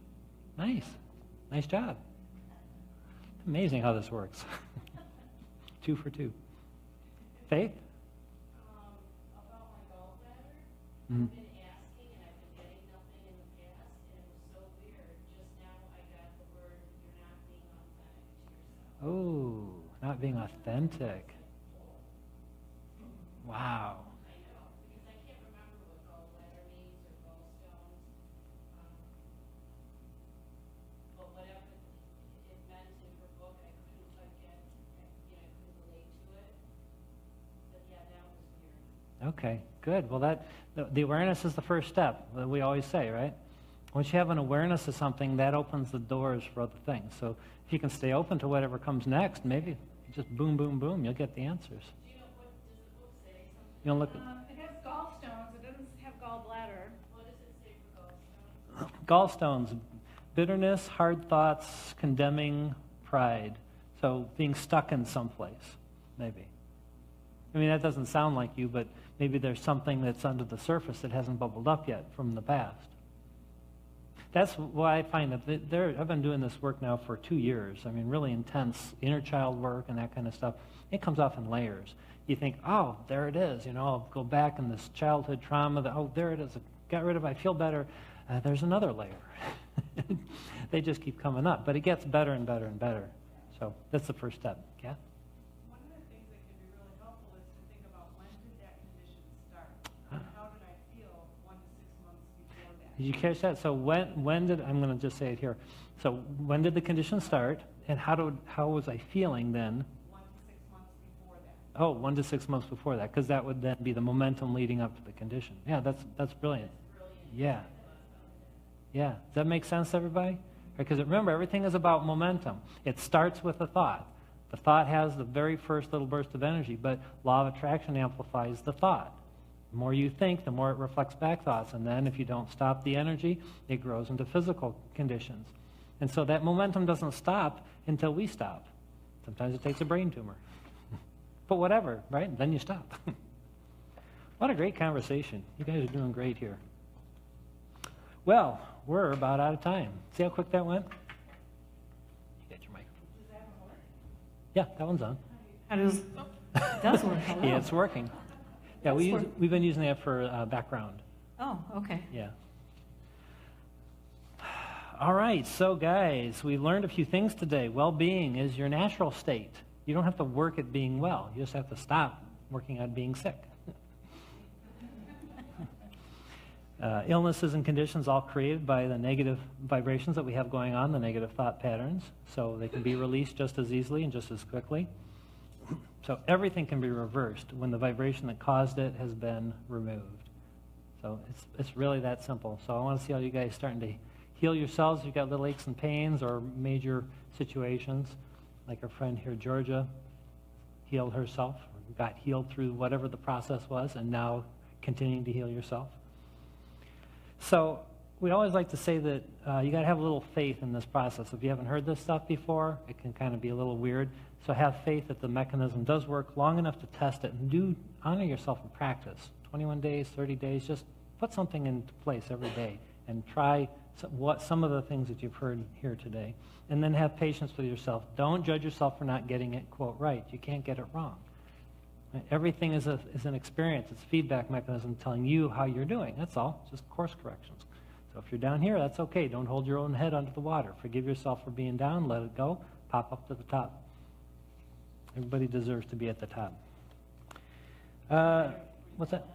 Nice. Nice job. Amazing how this works. 2 for 2. Faith? About my gallbladder, Mm-hmm. I've been asking and I've been getting nothing in the past, and it was so weird. Just now I got the word, you're not being authentic to yourself. Oh, not being authentic. Wow. I know, because I can't remember what gallbladder means or gallstones. But whatever it meant in her book, I couldn't get, I couldn't relate to it. But yeah, that was weird. Okay, good. Well, the awareness is the first step, that we always say, right? Once you have an awareness of something, that opens the doors for other things. So if you can stay open to whatever comes next, maybe just boom, boom, boom, you'll get the answers. Do you know, what does the book say? Something You'll look at It has gallstones. It doesn't have gallbladder. What does it say for gallstones? gallstones, bitterness, hard thoughts, condemning, pride. So being stuck in someplace, maybe. I mean, that doesn't sound like you, but maybe there's something that's under the surface that hasn't bubbled up yet from the past. That's why I find that I've been doing this work now for 2 years. I mean, really intense inner child work and that kind of stuff. It comes off in layers. You think, oh, there it is. You know, I'll go back in this childhood trauma. Oh, there it is. I got rid of it. I feel better. There's another layer. They just keep coming up. But it gets better and better and better. So that's the first step. Yeah? One of the things that can be really helpful is to think about when did that condition start? And how did I feel 1 to 6 months before that? Did you catch that? So when did, I'm going to just say it here. So when did the condition start? And how was I feeling then? 1 to 6 months before that. Oh, 1 to 6 months before that, because that would then be the momentum leading up to the condition. Yeah, that's brilliant. Yeah. Yeah. Does that make sense to everybody? Because remember, everything is about momentum. It starts with a thought. The thought has the very first little burst of energy, but law of attraction amplifies the thought. The more you think, the more it reflects back thoughts. And then if you don't stop the energy, it grows into physical conditions. And so that momentum doesn't stop until we stop. Sometimes it takes a brain tumor. But whatever, right? Then you stop. What a great conversation. You guys are doing great here. Well, we're about out of time. See how quick that went? You got your microphone. Does that work? Yeah, that one's on. It does work. Hello. Yeah, it's working. Yeah, we've been using that for background. Oh, okay. Yeah. All right, so guys, we learned a few things today. Well-being is your natural state. You don't have to work at being well. You just have to stop working on being sick. Illnesses and conditions all created by the negative vibrations that we have going on, the negative thought patterns. So they can be released just as easily and just as quickly. So everything can be reversed when the vibration that caused it has been removed. So it's really that simple. So I want to see all you guys starting to heal yourselves. If you've got little aches and pains or major situations, like our friend here, Georgia, healed herself, or got healed through whatever the process was, and now continuing to heal yourself. So we always like to say that you got to have a little faith in this process. If you haven't heard this stuff before, it can kind of be a little weird. So have faith that the mechanism does work long enough to test it, and do honor yourself in practice. 21 days, 30 days, just put something into place every day and try some of the things that you've heard here today. And then have patience with yourself. Don't judge yourself for not getting it, quote, right. You can't get it wrong. Everything is an experience. It's a feedback mechanism telling you how you're doing. That's all. Just course corrections. So if you're down here, that's okay. Don't hold your own head under the water. Forgive yourself for being down. Let it go. Pop up to the top. Everybody deserves to be at the top. What's that?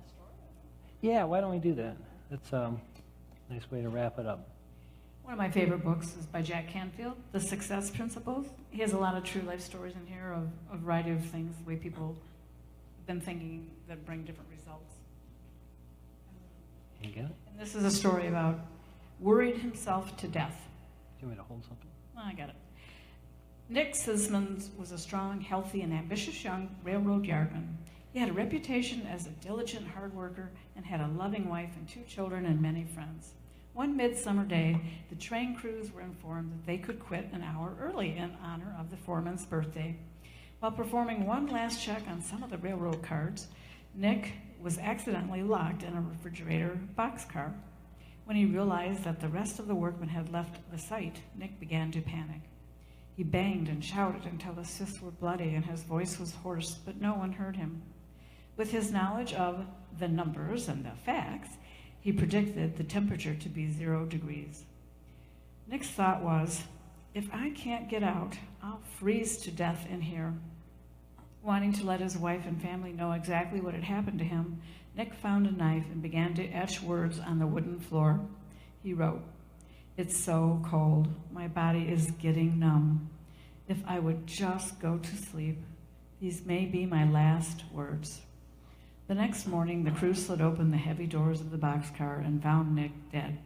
Yeah, why don't we do that? That's a nice way to wrap it up. One of my favorite books is by Jack Canfield, The Success Principles. He has a lot of true life stories in here of a variety of things, the way people have been thinking that bring different results. You get it? And this is a story about worried himself to death. Do you want me to hold something? I got it. Nick Sismons was a strong, healthy, and ambitious young railroad yardman. He had a reputation as a diligent hard worker and had a loving wife and 2 children and many friends. One midsummer day, the train crews were informed that they could quit an hour early in honor of the foreman's birthday. While performing one last check on some of the railroad cards, Nick was accidentally locked in a refrigerator boxcar. When he realized that the rest of the workmen had left the site, Nick began to panic. He banged and shouted until his fists were bloody and his voice was hoarse, but no one heard him. With his knowledge of the numbers and the facts, he predicted the temperature to be 0 degrees. Nick's thought was, if I can't get out, I'll freeze to death in here. Wanting to let his wife and family know exactly what had happened to him, Nick found a knife and began to etch words on the wooden floor. He wrote, "It's so cold. My body is getting numb. If I would just go to sleep, these may be my last words." The next morning, the crew slid open the heavy doors of the boxcar and found Nick dead.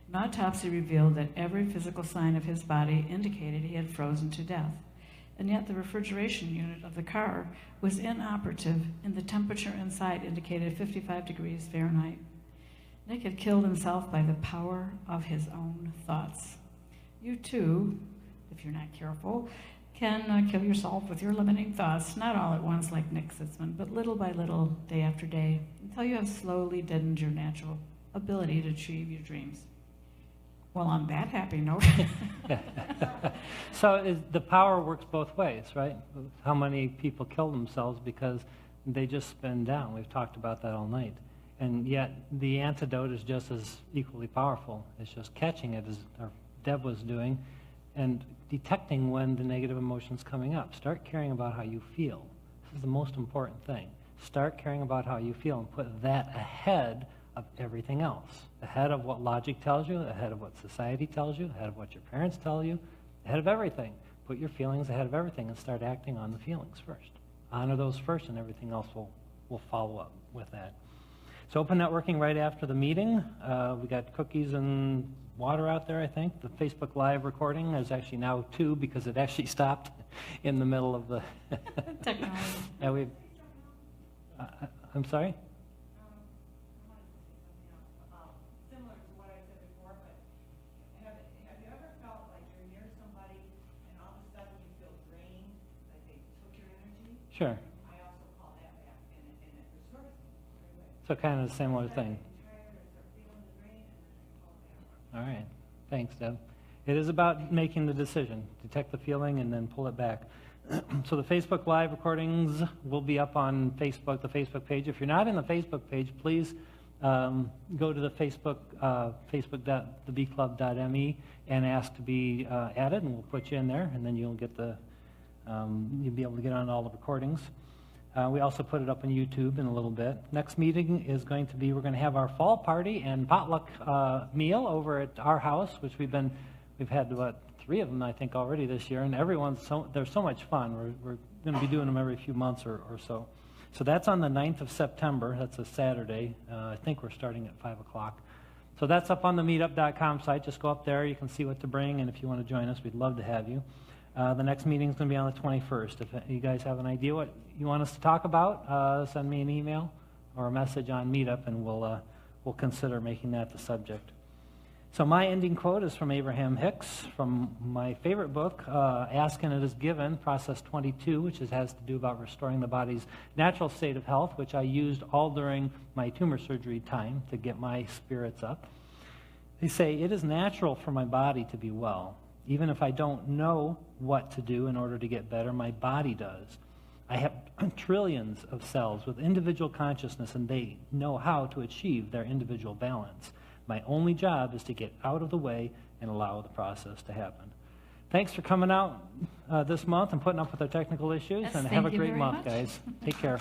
An autopsy revealed that every physical sign of his body indicated he had frozen to death, and yet the refrigeration unit of the car was inoperative and the temperature inside indicated 55 degrees Fahrenheit. Nick had killed himself by the power of his own thoughts. You too, if you're not careful, can kill yourself with your limiting thoughts, not all at once like Nick Sitzman, but little by little, day after day, until you have slowly deadened your natural ability to achieve your dreams. Well, on that happy note. So the power works both ways, right? How many people kill themselves because they just spin down? We've talked about that all night. And yet the antidote is just as equally powerful. It's just catching it, as our Deb was doing, and detecting when the negative emotion's coming up. Start caring about how you feel. This is the most important thing. Start caring about how you feel and put that ahead of everything else. Ahead of what logic tells you, ahead of what society tells you, ahead of what your parents tell you, ahead of everything. Put your feelings ahead of everything and start acting on the feelings first. Honor those first and everything else will follow up with that. So open networking right after the meeting. We got cookies and water out there, I think. The Facebook Live recording is actually now 2 because it actually stopped in the middle of the technology. Yeah, I'm sorry? Similar to what I said before, but have you ever felt like you're near somebody and all of a sudden you feel drained, like they took your energy? Sure. I also call that back, and it restores me. So kind of a similar thing. All right. Thanks, Deb. It is about making the decision. Detect the feeling and then pull it back. So the Facebook Live recordings will be up on Facebook, the Facebook page. If you're not in the Facebook page, please go to the Facebook, thebclub.me, and ask to be added, and we'll put you in there, and then you'll get you'll be able to get on all the recordings. We also put it up on YouTube in a little bit. Next meeting is going to be, we're going to have our fall party and potluck meal over at our house, which we've had, what, 3 of them, I think, already this year, and they're so much fun. We're going to be doing them every few months or so. So that's on the 9th of September. That's a Saturday. I think we're starting at 5 o'clock. So that's up on the meetup.com site. Just go up there. You can see what to bring, and if you want to join us, we'd love to have you. The next meeting is going to be on the 21st. If you guys have an idea what you want us to talk about, send me an email or a message on Meetup, and we'll consider making that the subject. So my ending quote is from Abraham Hicks from my favorite book, Ask and It Is Given, Process 22, which has to do about restoring the body's natural state of health, which I used all during my tumor surgery time to get my spirits up. They say, it is natural for my body to be well. Even if I don't know what to do in order to get better, my body does. I have trillions of cells with individual consciousness, and they know how to achieve their individual balance. My only job is to get out of the way and allow the process to happen. Thanks for coming out this month and putting up with our technical issues, Yes, and thank have a you great very month, much. guys. Take care.